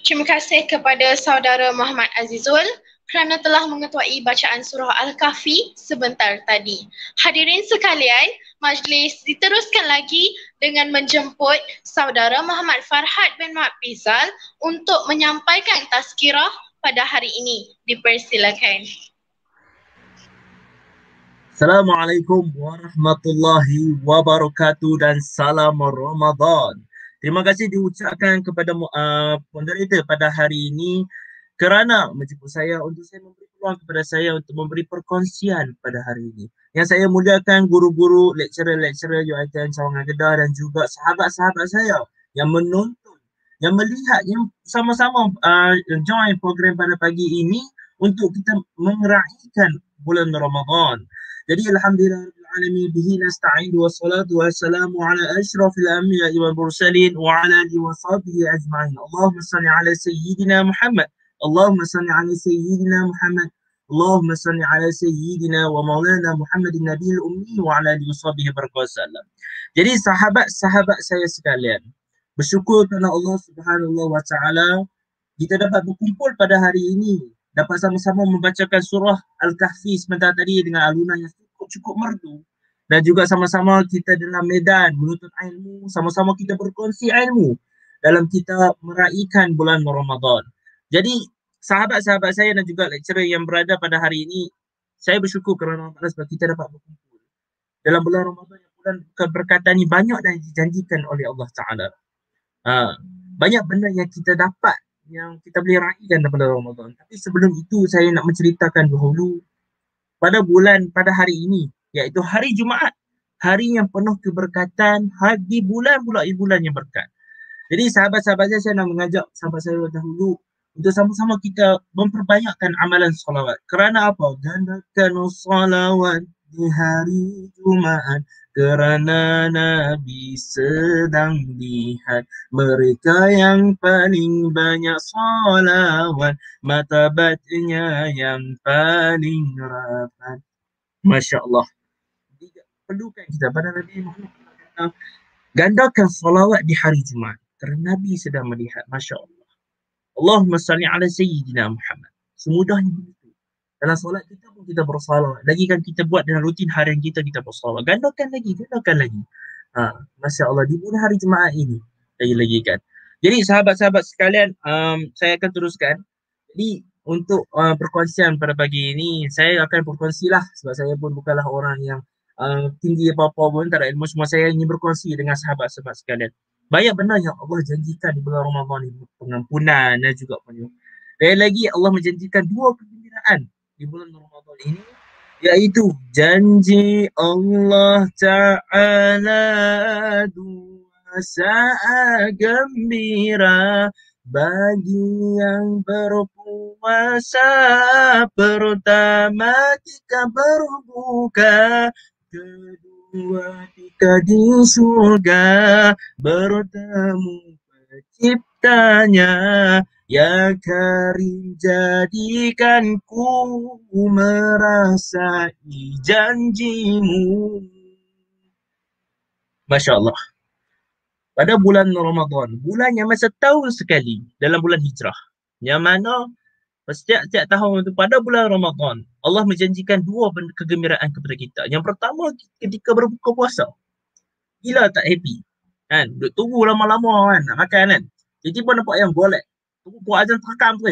Speaker 1: Terima kasih kepada saudara Muhammad Azizul kerana telah mengetuai bacaan surah Al-Kahfi sebentar tadi. Hadirin sekalian, majlis diteruskan lagi dengan menjemput saudara Muhammad Farhad bin Mat Bizal untuk menyampaikan tazkirah pada hari ini. Dipersilakan.
Speaker 4: Assalamualaikum warahmatullahi wabarakatuh dan salam Ramadan. Terima kasih diucapkan kepada moderator pada hari ini kerana menjemput saya untuk saya memberi peluang kepada saya untuk memberi perkongsian pada hari ini. Yang saya muliakan guru-guru, lecturer-lecturer UiTM Sawangan Kedah dan juga sahabat-sahabat saya yang menonton, yang melihat, yang sama-sama join program pada pagi ini untuk kita meraihkan bulan Ramadan. Jadi alhamdulillahirrahmanirrahim bihi nasta'in wassalatu wassalamu ala asyrafil anbiya'i wal mursalin wa ala alihi wa sahbihi ajma'in. Allahumma salli ala sayyidina Muhammad. Allahumma salli ala sayyidina Muhammad. Allahumma salli ala sayyidina wa maulana Muhammadin nabiyil ummi wa ala alihi wa sahbihi wasallam. Jadi sahabat-sahabat saya sekalian, bersyukur kerana Allah Subhanahu wa taala kita dapat berkumpul pada hari ini, dapat sama-sama membacakan surah Al-Kahfi sebentar tadi dengan alunan yang cukup merdu, dan juga sama-sama kita dalam medan menuntut ilmu, sama-sama kita berkongsi ilmu dalam kita meraihkan bulan Ramadan. Jadi sahabat-sahabat saya dan juga lecturer yang berada pada hari ini, saya bersyukur kerana Allah sebab kita dapat berkumpul dalam bulan Ramadan, yang bulan keberkatan ini banyak dan dijanjikan oleh Allah Ta'ala. Banyak benda yang kita dapat, yang kita boleh raihkan daripada Ramadan. Tapi sebelum itu saya nak menceritakan dahulu pada hari ini, iaitu hari Jumaat, hari yang penuh keberkatan, di bulan pula bulan yang berkat. Jadi sahabat-sahabat saya nak mengajak sahabat saya dahulu untuk sama-sama kita memperbanyakkan amalan solawat. Kerana apa? Gandakan solawat di hari Jumaat kerana Nabi sedang lihat mereka yang paling banyak solawat, matabatnya yang paling rapat. Masya Allah. Perlukan kita pada Nabi Muhammad SAW gandakan solawat di hari Jumaat kerana Nabi sedang melihat. Masya Allah. Allahumma salli ala Sayyidina Muhammad. Semudahnya begitu. Dalam solat kita pun kita bersalawat. Lagi kan kita buat dalam rutin harian kita bersalawat. Gandakan lagi. Masya Allah. Di bulan hari Jumaat ini. Lagi kan. Jadi sahabat-sahabat sekalian, saya akan teruskan. Jadi untuk perkongsian pada pagi ini, saya akan berkongsilah sebab saya pun bukanlah orang yang tinggi apa-apa pun, tak ada ilmu. Semua saya ingin berkongsi dengan sahabat-sahabat sekalian. Banyak benda yang Allah janjikan di bulan Ramadan ini, pengampunan dan juga penyuh. Dan lagi Allah menjanjikan dua kegembiraan di bulan Ramadan ini, iaitu janji Allah Ta'ala dua saat gembira bagi yang berpuasa pertama ketika berbuka, kedua ketika di surga bertemu penciptanya. Ya Karim, jadikanku merasai janjimu. Masya Allah. Pada bulan Ramadan, bulan yang setahun sekali dalam bulan hijrah, yang mana setiap tahun itu pada bulan Ramadan, Allah menjanjikan dua kegembiraan kepada kita. Yang pertama, ketika berbuka puasa. Gila tak happy. Kan? Duk tunggu lama-lama kan, nak makan kan. Tiba-tiba nampak yang golek. Tunggu buat azan terekam tu.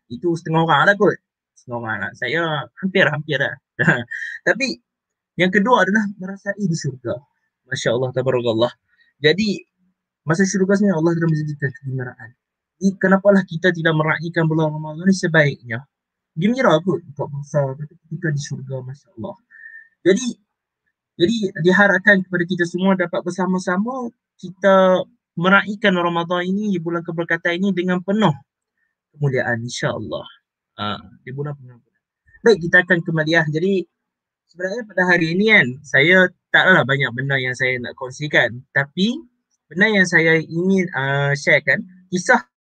Speaker 4: Itu setengah orang lah kot. Setengah orang lah. Saya hampir lah. Tapi yang kedua adalah merasai di syurga. Masya Allah, tabarakallah. Jadi masa syurga sebenarnya Allah telah menjadikan kegembiraan. Jadi kenapalah kita tidak meraihkan bulan Ramadan ini sebaiknya gembira kot buka puasa ketika di syurga, Masya Allah. Jadi diharapkan kepada kita semua dapat bersama-sama kita meraihkan Ramadan ini, di bulan keberkatan ini dengan penuh kemuliaan, insya-Allah. Di bulan pengampunan. Baik, kita akan kembali. Jadi sebenarnya pada hari ini kan, saya taklah banyak benda yang saya nak kongsikan. Tapi benda yang saya ingin sharekan,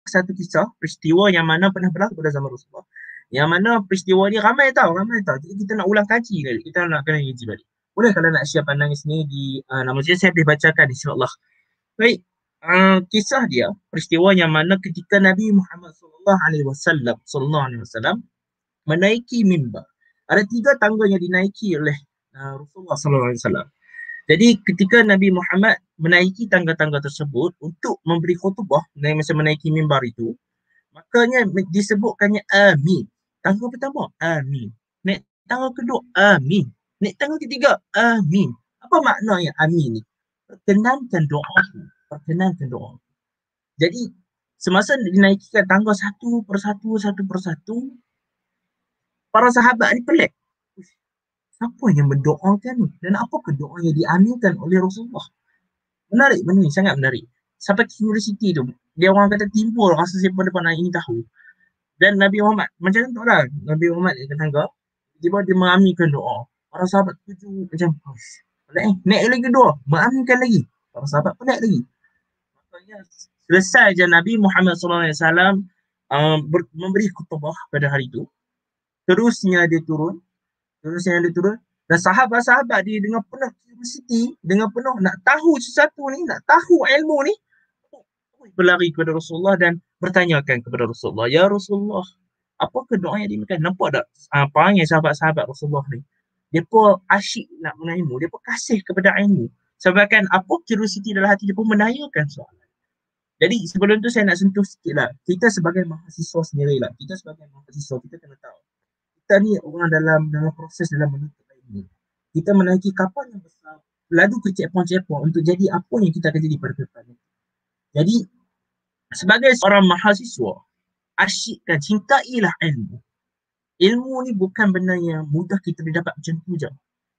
Speaker 4: satu kisah peristiwa yang mana pernah berlaku pada zaman Rasulullah. Yang mana peristiwa ni ramai tahu. Jadi kita nak ulang kaji kali. Kita nak kena kaji balik. Boleh kalau nak share pandangan sini di nama saya boleh bacakan, insya-Allah. Baik, kisah dia, peristiwa yang mana ketika Nabi Muhammad SAW menaiki mimbar. Ada 3 tangga yang dinaiki oleh Rasulullah SAW. Jadi ketika Nabi Muhammad menaiki tangga-tangga tersebut untuk memberi khutbah masa menaiki mimbar itu, makanya disebutkannya amin. Tangga pertama, amin. Naik tangga kedua, amin. Naik tangga ketiga, amin. Apa makna yang amin ni? Perkenankan doa. Jadi semasa dinaikkan tangga satu persatu, para sahabat ni pelik. Siapa yang mendoakan ni? Dan apakah doa yang diaminkan oleh Rasulullah? Menarik benda ni, sangat menarik. Sampai curiosity tu, dia orang kata timbul rasa siapa depan nak ingin tahu. Dan Nabi Muhammad, macam tu lah, Nabi Muhammad di tangga, tiba dia mengaminkan doa. Para sahabat tuju macam, naik lagi doa, mengaminkan lagi. Para sahabat pelik lagi. Maknanya selesai je Nabi Muhammad SAW memberi khutbah pada hari itu. Terusnya dia turun. Dan sahabat-sahabat dia dengan penuh curiosity, dengan penuh nak tahu sesuatu ni, nak tahu ilmu ni, berlari kepada Rasulullah dan bertanyakan kepada Rasulullah, ya Rasulullah, apakah doa yang diminta? Nampak tak perangai sahabat-sahabat Rasulullah ni? Dia pun asyik nak ilmu, dia pun kasih kepada ilmu. Sebabkan apa curiosity dalam hati dia pun menanyakan soalan. Jadi sebelum tu saya nak sentuh sikit lah. Kita sebagai mahasiswa sendiri lah. Kita kena tahu. Kita ni orang dalam proses dalam menuntut ilmu. Kita menaiki kapal yang besar, lalu ke checkpoint untuk jadi apa yang kita akan jadi pada depan. Jadi sebagai seorang mahasiswa, asyikkan, cintailah ilmu. Ilmu ni bukan benda yang mudah kita boleh dapat macam tu je.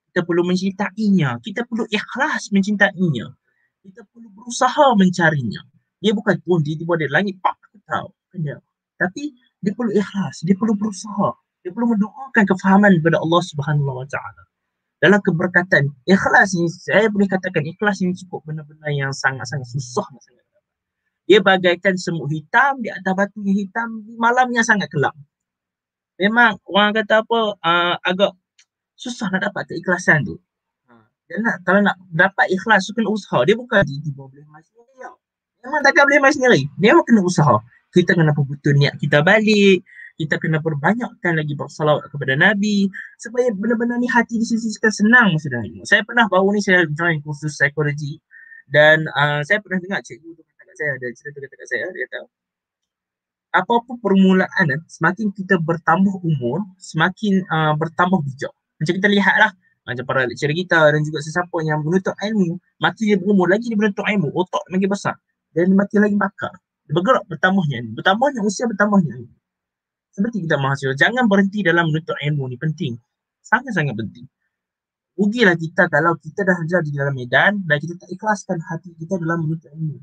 Speaker 4: Kita perlu mencintainya, kita perlu ikhlas mencintainya. Kita perlu berusaha mencarinya. Dia bukan turun tiba-tiba dari langit, pak, aku tahu. Kan dia. Tapi dia perlu ikhlas, dia perlu berusaha. Dia perlu mendoakan kefahaman kepada Allah Subhanahu Wa Taala. Dalam keberkatan, ikhlas ni, saya boleh katakan ikhlas ini cukup benar-benar yang sangat-sangat susah. Dia bagaikan semut hitam di atas batu yang hitam di malam yang sangat gelap. Memang orang kata apa, agak susah nak dapat keikhlasan tu. Dan kalau nak dapat ikhlas tu kena usaha. Dia bukan tiba-tiba boleh mai sendiri. Memang takkan boleh mai sendiri. Dia memang kena usaha. Kita kena betul niat kita balik. Kita kena perbanyakkan lagi bersalawat kepada Nabi supaya benar-benar ni hati disisikan senang masa dah ilmu. Saya pernah baru ni saya join kursus psikologi dan saya pernah dengar cikgu tu kata kat saya, ada cerita kata kat saya, dia kata apa-apa permulaan semakin kita bertambah umur, semakin bertambah bijak. Macam kita lihatlah macam para lecturer kita dan juga sesiapa yang menuntut ilmu, makin dia berumur lagi dia menuntut ilmu, otak makin besar dan makin lagi bakar. Dia bergerak bertambahnya usia, bertambahnya ilmu. Seperti kita mahasiswa, jangan berhenti dalam menuntut ilmu ni, penting. Sangat-sangat penting. Rugilah kita kalau kita dah ajar di dalam medan dan kita tak ikhlaskan hati kita dalam menuntut ilmu.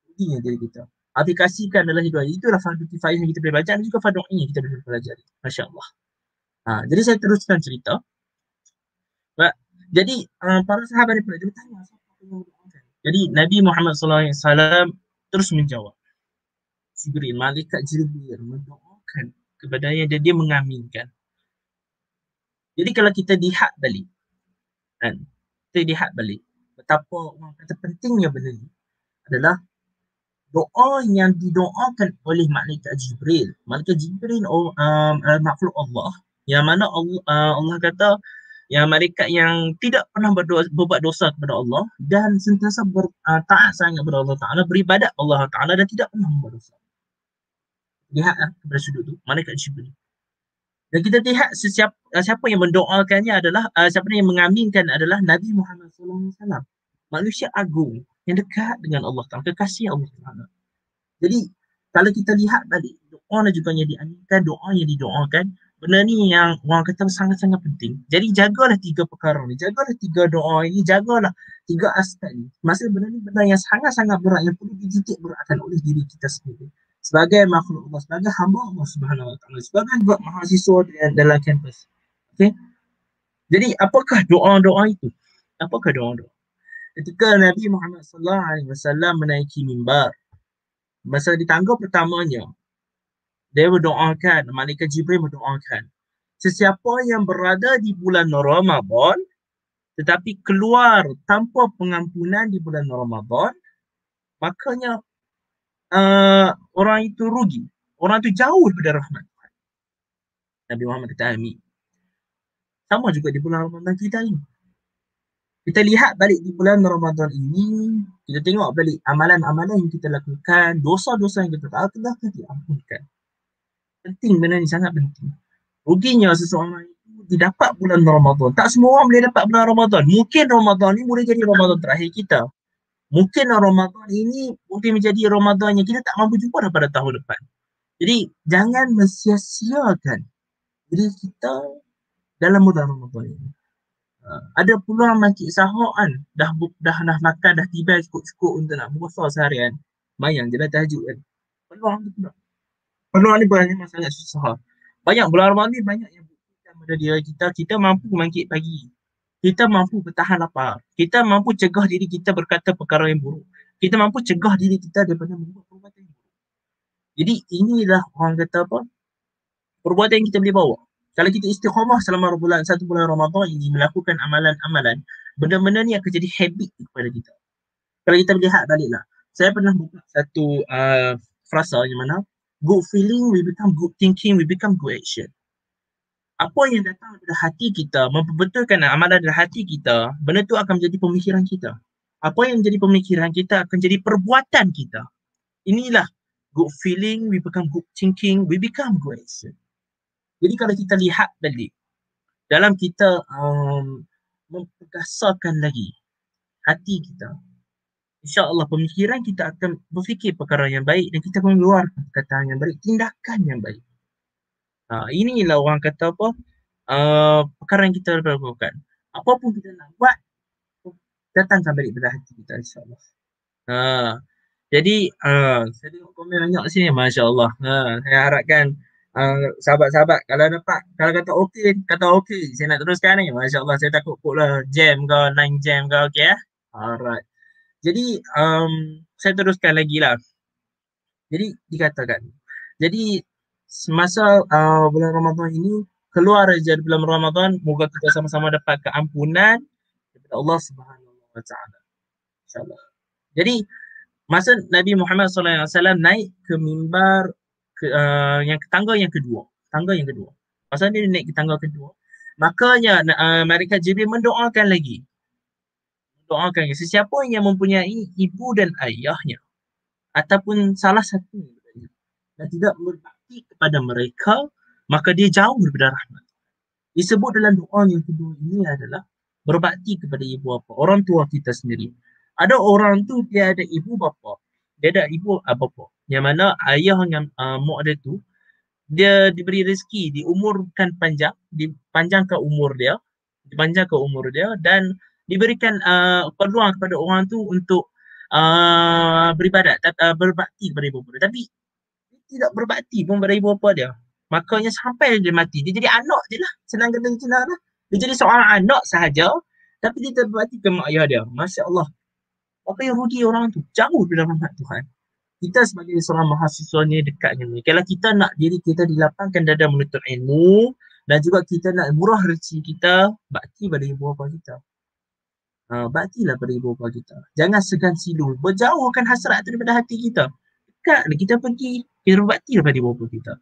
Speaker 4: Ruginya diri kita. Aplikasikan dalam hidup. Itulah fardu kifayah yang kita boleh belajar dan juga fardu ain yang kita boleh pelajari. Masya Allah. Jadi saya teruskan cerita. Jadi para sahabat ni pula dia bertanya siapa yang mendoakan. Jadi Nabi Muhammad SAW terus menjawab. Jibril, malaikat Jibril mendoakan kepadanya dan dia mengaminkan. Jadi kalau kita lihat balik, kan, kita lihat balik betapa orang kata pentingnya benda ni adalah doa yang didoakan oleh malaikat Jibril. Malaikat Jibril makhluk Allah, yang mana Allah kata yang malaikat yang tidak pernah berbuat dosa kepada Allah dan sentiasa taat sangat kepada Allah Ta'ala, beribadat Allah Ta'ala dan tidak pernah membuat dosa. Lihat kepada sudut tu, malaikat Jibril. Dan kita lihat siapa yang mendoakannya adalah, siapa yang mengaminkan adalah Nabi Muhammad SAW. Manusia agung yang dekat dengan Allah Ta'ala, kekasih Allah Ta'ala. Jadi kalau kita lihat balik, doa juga yang diaminkan, doa yang didoakan, benda ni yang orang kata sangat-sangat penting. Jadi jagalah 3 perkara ni, jagalah 3 doa ini, jagalah 3 aspek ni. Maksudnya benda ni benda yang sangat-sangat berat yang perlu dititik beratkan oleh diri kita sendiri. Sebagai makhluk Allah, sebagai hamba Allah Subhanahu Wa Taala, sebagai buat mahasiswa dalam kampus. Okey. Jadi apakah doa-doa itu? Apakah doa-doa? Ketika Nabi Muhammad SAW menaiki mimbar, masa di tangga pertamanya, dia berdoakan, malaikat Jibril berdoakan, sesiapa yang berada di bulan Ramadan tetapi keluar tanpa pengampunan di bulan Ramadan, makanya orang itu rugi. Orang itu jauh daripada rahmat Tuhan. Nabi Muhammad kata amin. Sama juga di bulan Ramadan kita ini. Kita lihat balik di bulan Ramadan ini, kita tengok balik amalan-amalan yang kita lakukan, dosa-dosa yang kita telah diampunkan. Penting, benda ni sangat penting. Ruginya seseorang itu didapat bulan Ramadan. Tak semua orang boleh dapat bulan Ramadan. Mungkin Ramadan ni boleh jadi Ramadan terakhir kita. Mungkin Ramadan ini boleh menjadi Ramadan yang kita tak mampu jumpa dah pada tahun depan. Jadi jangan mensia-siakan diri kita dalam bulan Ramadan ini. Ada peluang bangkit sahur kan, dah makan, dah tiba cukup-cukup untuk nak puasa seharian. Bayang je dah tahajud kan. Peluang tu pula. Peluang ni memang sangat susah. Banyak bulan Ramadan ni banyak yang buktikan pada diri kita mampu bangkit pagi. Kita mampu bertahan lapar. Kita mampu cegah diri kita berkata perkara yang buruk. Kita mampu cegah diri kita daripada membuat perbuatan yang buruk. Jadi inilah orang kata apa? Perbuatan yang kita boleh bawa. Kalau kita istiqamah selama satu bulan Ramadan ini melakukan amalan-amalan, benda-benda ni akan jadi habit kepada kita. Kalau kita lihat baliklah, saya pernah buka satu frasa yang mana good feeling we become good thinking, we become good action. Apa yang datang daripada hati kita, memperbetulkan amalan dari hati kita, benda tu akan menjadi pemikiran kita. Apa yang menjadi pemikiran kita akan jadi perbuatan kita. Inilah good feeling, we become good thinking, we become good action. Jadi kalau kita lihat balik, dalam kita memperkasakan lagi hati kita, insya-Allah pemikiran kita akan berfikir perkara yang baik dan kita akan mengeluarkan perkataan yang baik, tindakan yang baik. Inilah orang kata apa, perkara yang kita lakukan. Apapun kita nak buat, datangkan balik pada hati kita, insya-Allah. Jadi saya tengok komen banyak sini, Masya Allah. Saya harapkan sahabat-sahabat kalau kata okey, saya nak teruskan ni. Masya Allah, saya takut pula jam ke, 9 jam ke, okey ya. Alright. Jadi saya teruskan lagi lah. Jadi dikatakan, jadi semasa bulan Ramadan ini keluar dari bulan Ramadan, moga kita sama-sama dapat keampunan daripada Allah Subhanahu Wa Taala. InsyaAllah. Jadi masa Nabi Muhammad SAW naik ke mimbar yang tangga yang kedua. Masa dia naik ke tangga kedua, makanya malaikat Jibril mendoakan lagi. Sesiapa yang mempunyai ibu dan ayahnya ataupun salah satu dan tidak berbakti kepada mereka, maka dia jauh daripada rahmat. Disebut dalam doa yang kedua ini adalah berbakti kepada ibu bapa, orang tua kita sendiri. Ada orang tu dia ada ibu bapa, dia ada ibu bapa, yang mana ayah dengan mak dia tu dia diberi rezeki, diumurkan panjang, dipanjangkan umur dia, dan diberikan peluang kepada orang tu untuk beribadat, berbakti kepada ibu bapa. Tapi dia tidak berbakti pun pada ibu bapa dia. Makanya sampai dia mati, dia jadi anak je lah. Senang kata macam lah. Dia jadi seorang anak sahaja, tapi dia tak berbakti ke mak ayah dia. Masya Allah. Apa yang rugi orang tu? Jauh dari rahmat Tuhan. Kita sebagai seorang mahasiswa ni dekat dengan ni. Kalau kita nak diri kita dilapangkan dada menuntut ilmu, dan juga kita nak murah rezeki kita, bakti pada ibu bapa kita. Baktilah pada ibu bapa kita. Jangan segan silu. Berjauhkan hasrat daripada hati kita. Dekat kita pergi, kita berbakti daripada ibu bapa kita.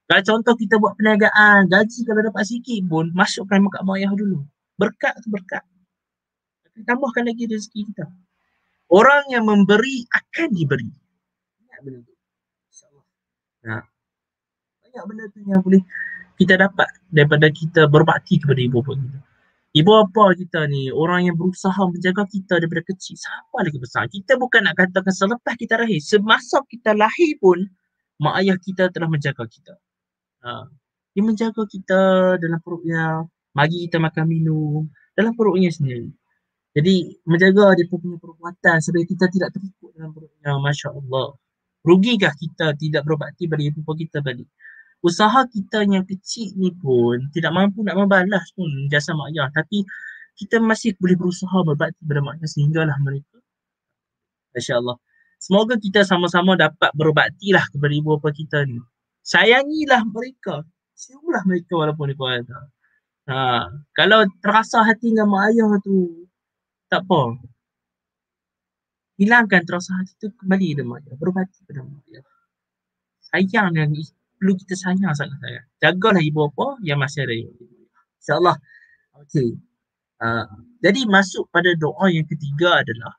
Speaker 4: Kalau contoh kita buat perniagaan, gaji kalau dapat sikit pun, masukkan mak ayah dulu. Berkat tu berkat. Tambahkan lagi rezeki kita. Orang yang memberi akan diberi. Banyak benda tu. InsyaAllah. Banyak benda tu yang boleh kita dapat daripada kita berbakti kepada ibu bapa kita. Ibu bapa kita ni orang yang berusaha menjaga kita daripada kecil sampai lagi besar. Kita bukan nak katakan selepas kita lahir, semasa kita lahir pun mak ayah kita telah menjaga kita. Dia menjaga kita dalam perutnya, bagi kita makan minum dalam perutnya sendiri. Jadi menjaga dia punya perbuatan supaya kita tidak terikut dalam perutnya. Masya Allah. Rugikah kita tidak berbakti pada ibu bapa kita balik? Usaha kita yang kecil ni pun tidak mampu nak membalas pun jasa mak ayah, tapi kita masih boleh berusaha berbakti pada mak ayah sehinggalah mereka. Masya Allah. Semoga kita sama-sama dapat berbaktilah kepada ibu bapa kita ni. Sayangilah mereka. Siulah mereka walaupun dia kuasa. Kalau terasa hati dengan mak ayah tu, tak apa. Hilangkan terasa hati tu, kembali kepada mak ayah. Berbakti kepada mak ayah. Sayang dan perlu kita sayang sangat saya. Jagalah ibu bapa yang masih ada. InsyaAllah. Okey. Jadi masuk pada doa yang ketiga adalah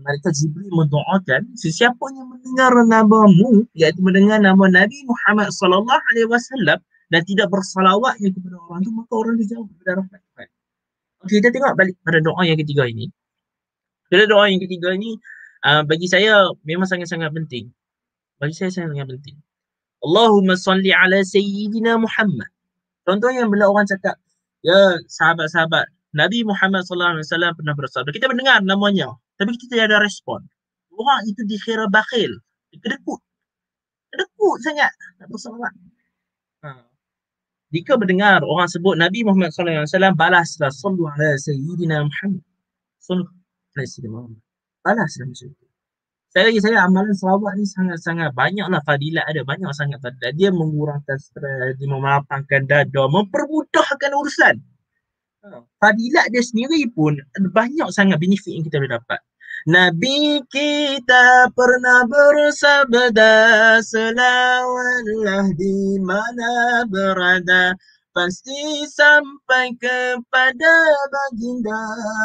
Speaker 4: malaikat Jibril mendoakan sesiapa yang mendengar namamu, iaitu mendengar nama Nabi Muhammad sallallahu alaihi wasallam dan tidak bersalawatnya kepada orang tu, maka orang dia jauh daripada rahmat Tuhan. Okey, kita tengok balik pada doa yang ketiga ini. Pada doa yang ketiga ini bagi saya memang sangat-sangat penting. Allahumma salli ala sayyidina Muhammad. Contohnya bila orang cakap, ya sahabat-sahabat, Nabi Muhammad SAW pernah bersabda. Kita mendengar namanya, tapi kita tidak ada respon. Orang itu dikira bakhil, kedekut sangat nak bersalawat. Jika mendengar orang sebut Nabi Muhammad SAW, balaslah sallu ala sayyidina Muhammad. Sallu ala sayyidina Muhammad. Balaslah macam itu. Saya amalan selawat ni sangat-sangat banyaklah fadilat ada, banyak sangat fadilat. Dia mengurangkan stres, dia melapangkan dada, mempermudahkan urusan. Fadilat dia sendiri pun banyak sangat benefit yang kita boleh dapat. Nabi kita pernah bersabda, selawatlah di mana berada, pasti sampai kepada baginda,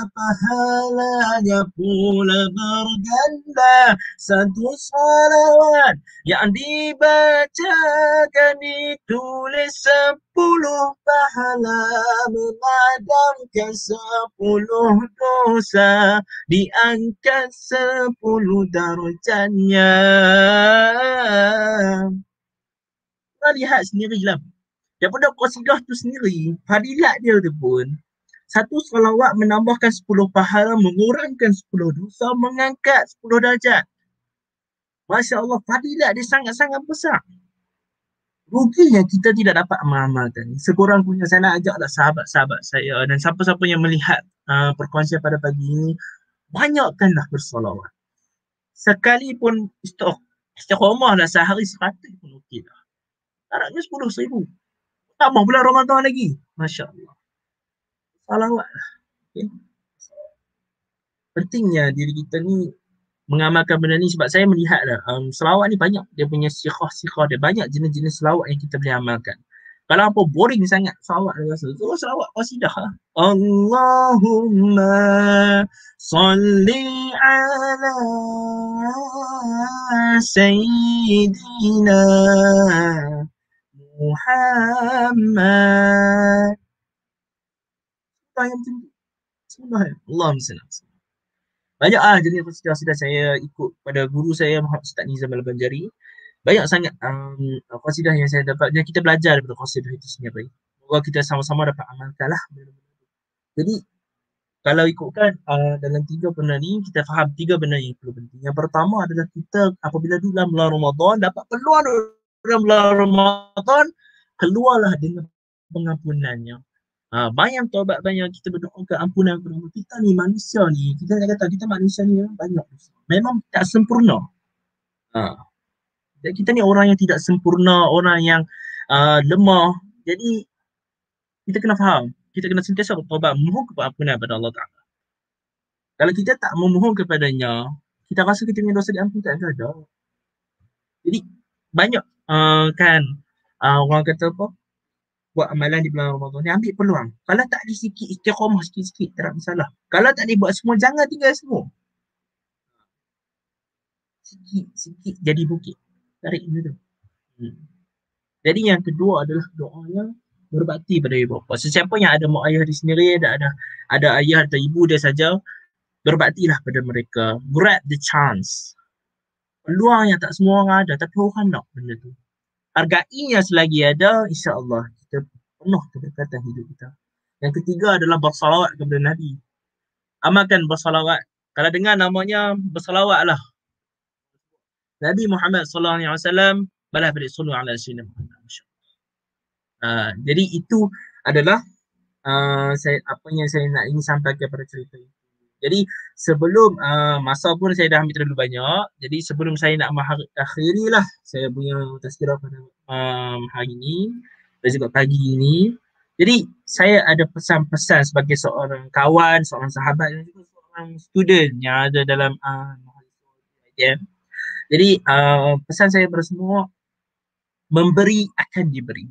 Speaker 4: pahalanya pula berganda. Satu salawat yang dibacakan ditulis 10 pahala, memadamkan 10 dosa, diangkat 10 darjatnya. Kita lihat sendirilah. Daripada qasidah tu sendiri, fadilat dia tu pun Satu salawat menambahkan 10 pahala, mengurangkan 10 dosa, mengangkat 10 darjat. Masya Allah, fadilat dia sangat-sangat besar. Ruginya kita tidak dapat mengamalkan. Sekurang-kurangnya saya nak ajaklah sahabat-sahabat saya dan siapa-siapa yang melihat perkongsian pada pagi ini, banyakkanlah bersolawat. Sekalipun istiqomah lah sehari 100 pun okey dah. Syaratnya 10,000. Tambah bulan Ramadan lagi. Masya Allah. Salawat lah. Okay. Pentingnya diri kita ni mengamalkan benda ni sebab saya melihat dah selawat ni banyak dia punya sikhah dia, banyak jenis-jenis selawat yang kita boleh amalkan. Kalau apa boring sangat selawat dia rasa, so selawat qasidah lah. Allahumma salli ala sayyidina Muhammad. Yang penting Allahumma salli. Banyak jenis qasidah saya ikut pada guru saya Muhammad Ustaz Nizam Al-Banjari. Banyak sangat qasidah yang saya dapat, yang kita belajar daripada qasidah itu sendiri. Semoga kita sama-sama dapat amalkan lah. Jadi kalau ikutkan dalam 3 benda ni, kita faham 3 benda yang perlu penting. Yang pertama adalah kita apabila duduk dalam bulan Ramadan, dapat peluang dalam bulan Ramadan, keluarlah dengan pengampunannya. Banyak taubat, banyak kita berdoa ke ampunan kepada Allah. Kita ni manusia ni, kita nak kata kita manusia ni banyak dosa. Memang tak sempurna. Kita ni orang yang tidak sempurna, orang yang lemah. Jadi kita kena faham, kita kena sentiasa bertaubat, memohon kepada ampunan kepada Allah Ta'ala. Kalau kita tak memohon kepadanya, kita rasa kita punya dosa diampunkan ke ada. Jadi banyak orang kata apa, buat amalan di bulan Ramadan ni, ambil peluang. Kalau tak ada sikit istiqamah sikit-sikit, tak ada masalah. Kalau tak dibuat semua, jangan tinggal semua. Sikit-sikit jadi bukit. Tarik macam tu. Jadi yang kedua adalah doa yang berbakti pada ibu bapa. Sesiapa yang ada mak ayah di sendiri, ada ayah atau ibu dia saja, berbaktilah pada mereka. Grab the chance. Peluang yang tak semua orang ada, tapi orang nak benda tu. Hargainya selagi ada, insya-Allah kita penuh keberkatan hidup kita. Yang ketiga adalah bersalawat kepada Nabi. Amalkan bersalawat. Kalau dengar namanya, bersalawatlah. Nabi Muhammad sallallahu alaihi wasallam, balas balik sallu ala sayyidina Muhammad. Jadi itu adalah apa yang saya nak ingin sampaikan pada cerita ini. Jadi sebelum masa pun saya dah ambil terlalu banyak. Jadi sebelum saya nak mengakhirilah saya punya tazkirah pada hari ini dan juga pagi ini. Jadi saya ada pesan-pesan sebagai seorang kawan, seorang sahabat dan juga seorang student yang ada dalam IDM. Jadi pesan saya kepada semua, memberi akan diberi.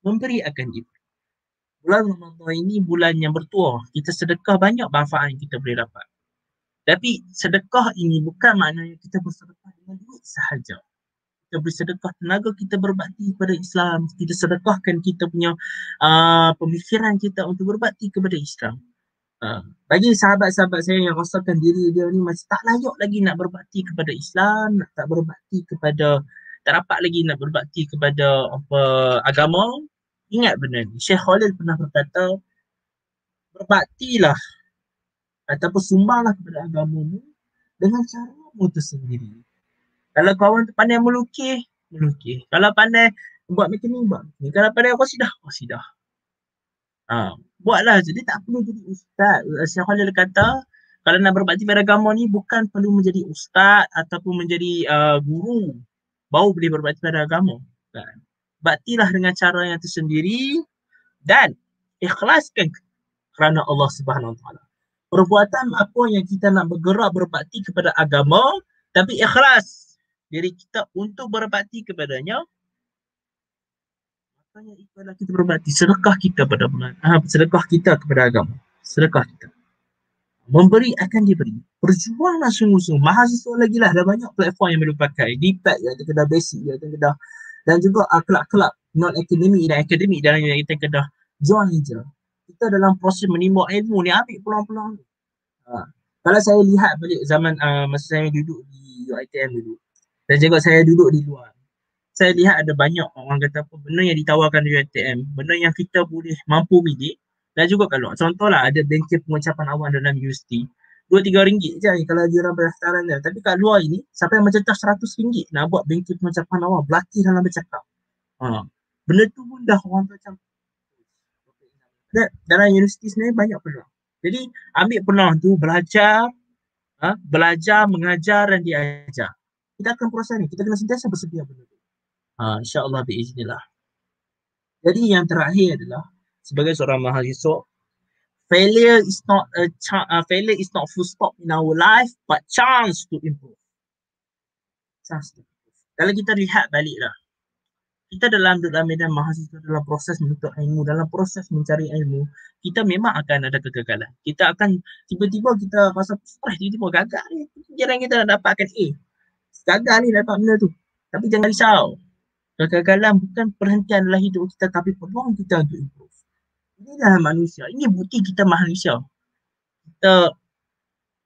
Speaker 4: Memberi akan diberi. Bulan Ramadan ini bulan yang bertuah. Kita sedekah banyak manfaat yang kita boleh dapat. Tapi sedekah ini bukan maknanya kita bersedekah dengan duit sahaja. Kita bersedekah tenaga kita berbakti kepada Islam. Kita sedekahkan kita punya pemikiran kita untuk berbakti kepada Islam. Bagi sahabat-sahabat saya yang rasakan diri dia ni masih tak layak lagi nak berbakti kepada Islam, tak berbakti kepada, tak dapat lagi nak berbakti kepada agama, ingat benda ni. Syekh Khalil pernah berkata, berbaktilah ataupun sumbanglah kepada agamamu dengan caramu tersendiri. Kalau kawan tu pandai melukis, melukis. Kalau pandai buat macam ni, buat macam ni. Kalau pandai qasidah, qasidah. Buatlah. Jadi tak perlu jadi ustaz. Syekh Khalil kata, kalau nak berbakti pada agama ni bukan perlu menjadi ustaz ataupun menjadi guru baru boleh berbakti pada agama. Kan? Baktilah dengan cara yang tersendiri dan ikhlaskan kerana Allah Subhanahu Wa Taala. Perbuatan apa yang kita nak bergerak berbakti kepada agama tapi ikhlas diri kita untuk berbakti kepadanya, makanya itulah kita berbakti. Sedekah kita pada sedekah kita kepada agama. Sedekah kita. Memberi akan diberi. Berjuanglah sungguh-sungguh. Mahasiswa lagi lah, dah banyak platform yang boleh pakai. DPAD yang terkedah basic, yang terkedah, dan juga kelab-kelab non-akademik dan akademik dalam yang kita kedah join je. Kita dalam proses menimba ilmu ni, ambil peluang-peluang ni. Kalau saya lihat balik zaman masa saya duduk di UiTM dulu dan juga saya duduk di luar, saya lihat ada banyak orang kata apa, benda yang ditawarkan di UiTM, benda yang kita boleh mampu milik, Dan juga kalau contohlah ada bengkel pengucapan awam dalam universiti, RM2-3 je kalau jiran pendaftaran dia. Tapi kat luar ini, siapa yang mencecah RM100 nak buat bengkel pengucapan awam, berlatih dalam bercakap. Benda tu pun dah orang tu macam dalam universiti sebenarnya banyak peluang. Jadi ambil peluang tu, belajar, mengajar dan diajar. Kita akan proses ni, kita kena sentiasa bersedia benda tu. InsyaAllah biiznillah. Jadi yang terakhir adalah sebagai seorang mahasiswa, failure is not full stop in our life, but chance to improve. Kalau kita lihat baliklah, kita dalam medan mahasiswa, dalam proses menuntut ilmu, dalam proses mencari ilmu, kita memang akan ada kegagalan. Kita akan tiba-tiba kita rasa stres, tiba-tiba gagal ni. Jarang kita nak dapatkan A. Gagal ni dapat benda tu. Tapi jangan risau. Kegagalan bukan perhentian dalam hidup kita, tapi peluang kita untuk improve. Inilah manusia. Ini bukti kita manusia. Kita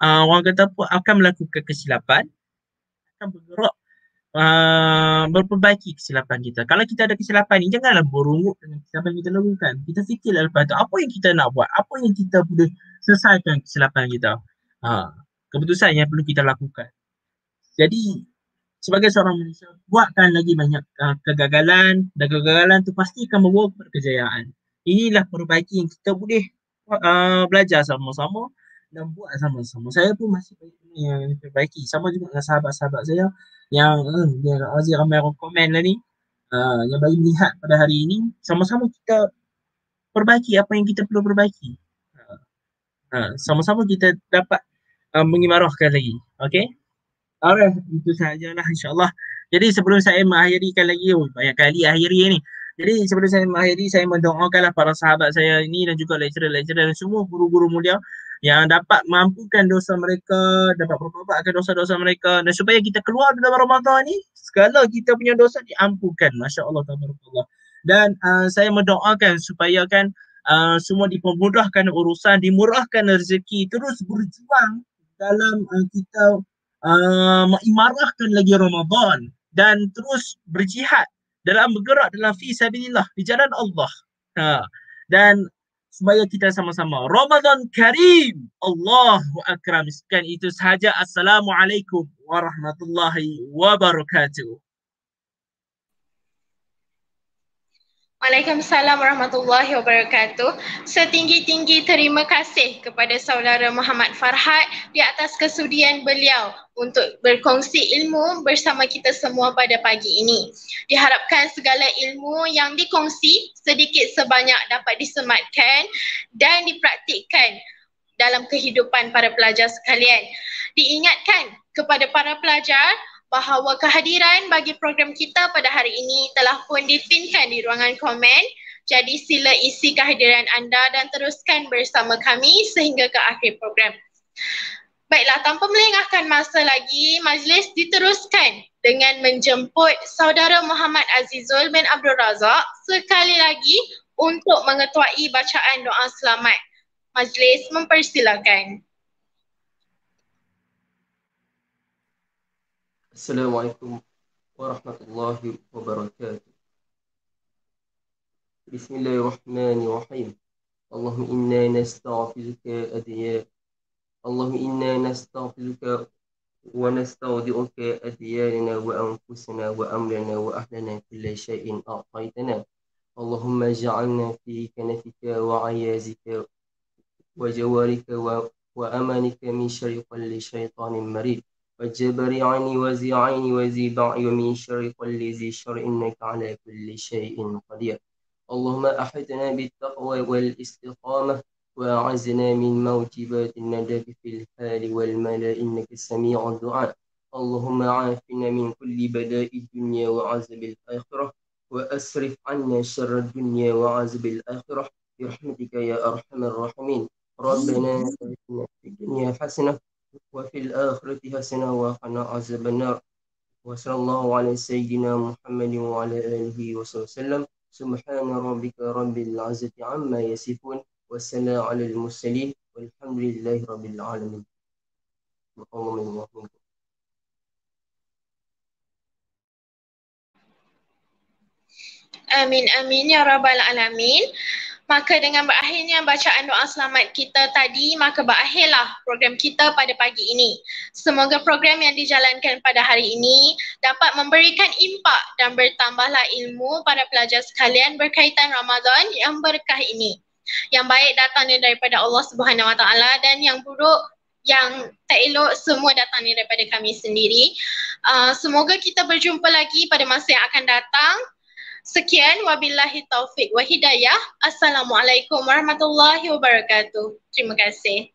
Speaker 4: orang kata apa, akan melakukan kesilapan, akan bergerak memperbaiki kesilapan kita. Kalau kita ada kesilapan ni, janganlah berungut dengan kesilapan yang kita lakukan. Kita fikirlah lepas tu, apa yang kita nak buat, apa yang kita boleh selesaikan kesilapan kita. Keputusan yang perlu kita lakukan. Jadi sebagai seorang manusia, buatkan lagi banyak kegagalan, dan kegagalan tu pasti akan membawa kepada kejayaan. Inilah perbaiki yang kita boleh belajar sama-sama dan buat sama-sama. Saya pun masih banyak yang perbaiki. Sama juga dengan sahabat-sahabat saya yang Aziz ramai orang komen lah ni, yang bagi melihat pada hari ini, sama-sama kita perbaiki apa yang kita perlu perbaiki. Sama-sama kita dapat mengimarahkan lagi. Okay? Alright, itu sahajalah insyaAllah. Jadi sebelum saya mengakhirikan lagi, banyak kali akhiri ni. Jadi sebelum saya mengakhiri, saya mendoakanlah para sahabat saya ini dan juga lecturer-lecturer dan semua guru-guru mulia yang dapat mampukan dosa mereka, dapat bertobatkan dosa-dosa mereka, dan supaya kita keluar dalam Ramadan ni, segala kita punya dosa diampunkan. Masya Allah, tabarakallah. Dan saya mendoakan supaya kan semua dipermudahkan urusan, dimurahkan rezeki, terus berjuang dalam kita mengimarahkan lagi Ramadan dan terus berjihad dalam bergerak dalam fi sabilillah, di jalan Allah. Dan supaya kita sama-sama Ramadan Karim. Allahu akram. Sekian itu sahaja. Assalamualaikum warahmatullahi wabarakatuh.
Speaker 1: Waalaikumsalam warahmatullahi wabarakatuh. Setinggi-tinggi terima kasih kepada saudara Muhammad Farhad di atas kesudian beliau untuk berkongsi ilmu bersama kita semua pada pagi ini. Diharapkan segala ilmu yang dikongsi sedikit sebanyak dapat disematkan dan dipraktikkan dalam kehidupan para pelajar sekalian. Diingatkan kepada para pelajar bahawa kehadiran bagi program kita pada hari ini telah pun dipinkan di ruangan komen. Jadi sila isi kehadiran anda dan teruskan bersama kami sehingga ke akhir program. Baiklah, tanpa melengahkan masa lagi, majlis diteruskan dengan menjemput saudara Muhammad Azizul bin Abdul Razak sekali lagi untuk mengetuai bacaan doa selamat. Majlis mempersilakan.
Speaker 3: Assalamualaikum warahmatullahi wabarakatuh. Bismillahirrahmanirrahim. Allahumma inna nastaghfiruka adhiya. Allahumma inna nastaghfiruka wa nastawdi'uka adhiyana wa anfusana wa amrana wa ahlana kulla shay'in a'taytana. Allahumma ja'alna fi kanafika wa ayazika wa jawarika wa amanika min syarri kulli syaitanir marid. وجبرعني وزيعني وزيبعي ومن شر كل ذي شر إنك على كل شيء قدير. اللهم أحدنا بالتقوى والاستقامة وأعزنا من موجبات الندب في الحال والمال إنك سميع الدعاء. اللهم عافنا من كل بلاء الدنيا وعذاب الآخرة وأسرف عنا شر الدنيا وعذاب الآخرة برحمتك يا أرحم الراحمين. ربنا آتنا في الدنيا حسنة وفي الآخرة حسنة وقنا عذاب النار. وصلى الله على سيدنا محمد وعلى آله وصحبه وسلم. سبحان ربك رب العزة عما يصفون والسلام على المرسلين والحمد لله رب العالمين.
Speaker 1: Amin amin ya rabbal alamin. Maka dengan berakhirnya bacaan doa selamat kita tadi, maka berakhirlah program kita pada pagi ini. Semoga program yang dijalankan pada hari ini dapat memberikan impak dan bertambahlah ilmu para pelajar sekalian berkaitan Ramadan yang berkah ini. Yang baik datangnya daripada Allah Subhanahu Wa Taala dan yang buruk, yang tak elok, semua datangnya daripada kami sendiri. Semoga kita berjumpa lagi pada masa yang akan datang. Sekian, wabillahi taufik wa hidayah. Assalamualaikum warahmatullahi wabarakatuh. Terima kasih.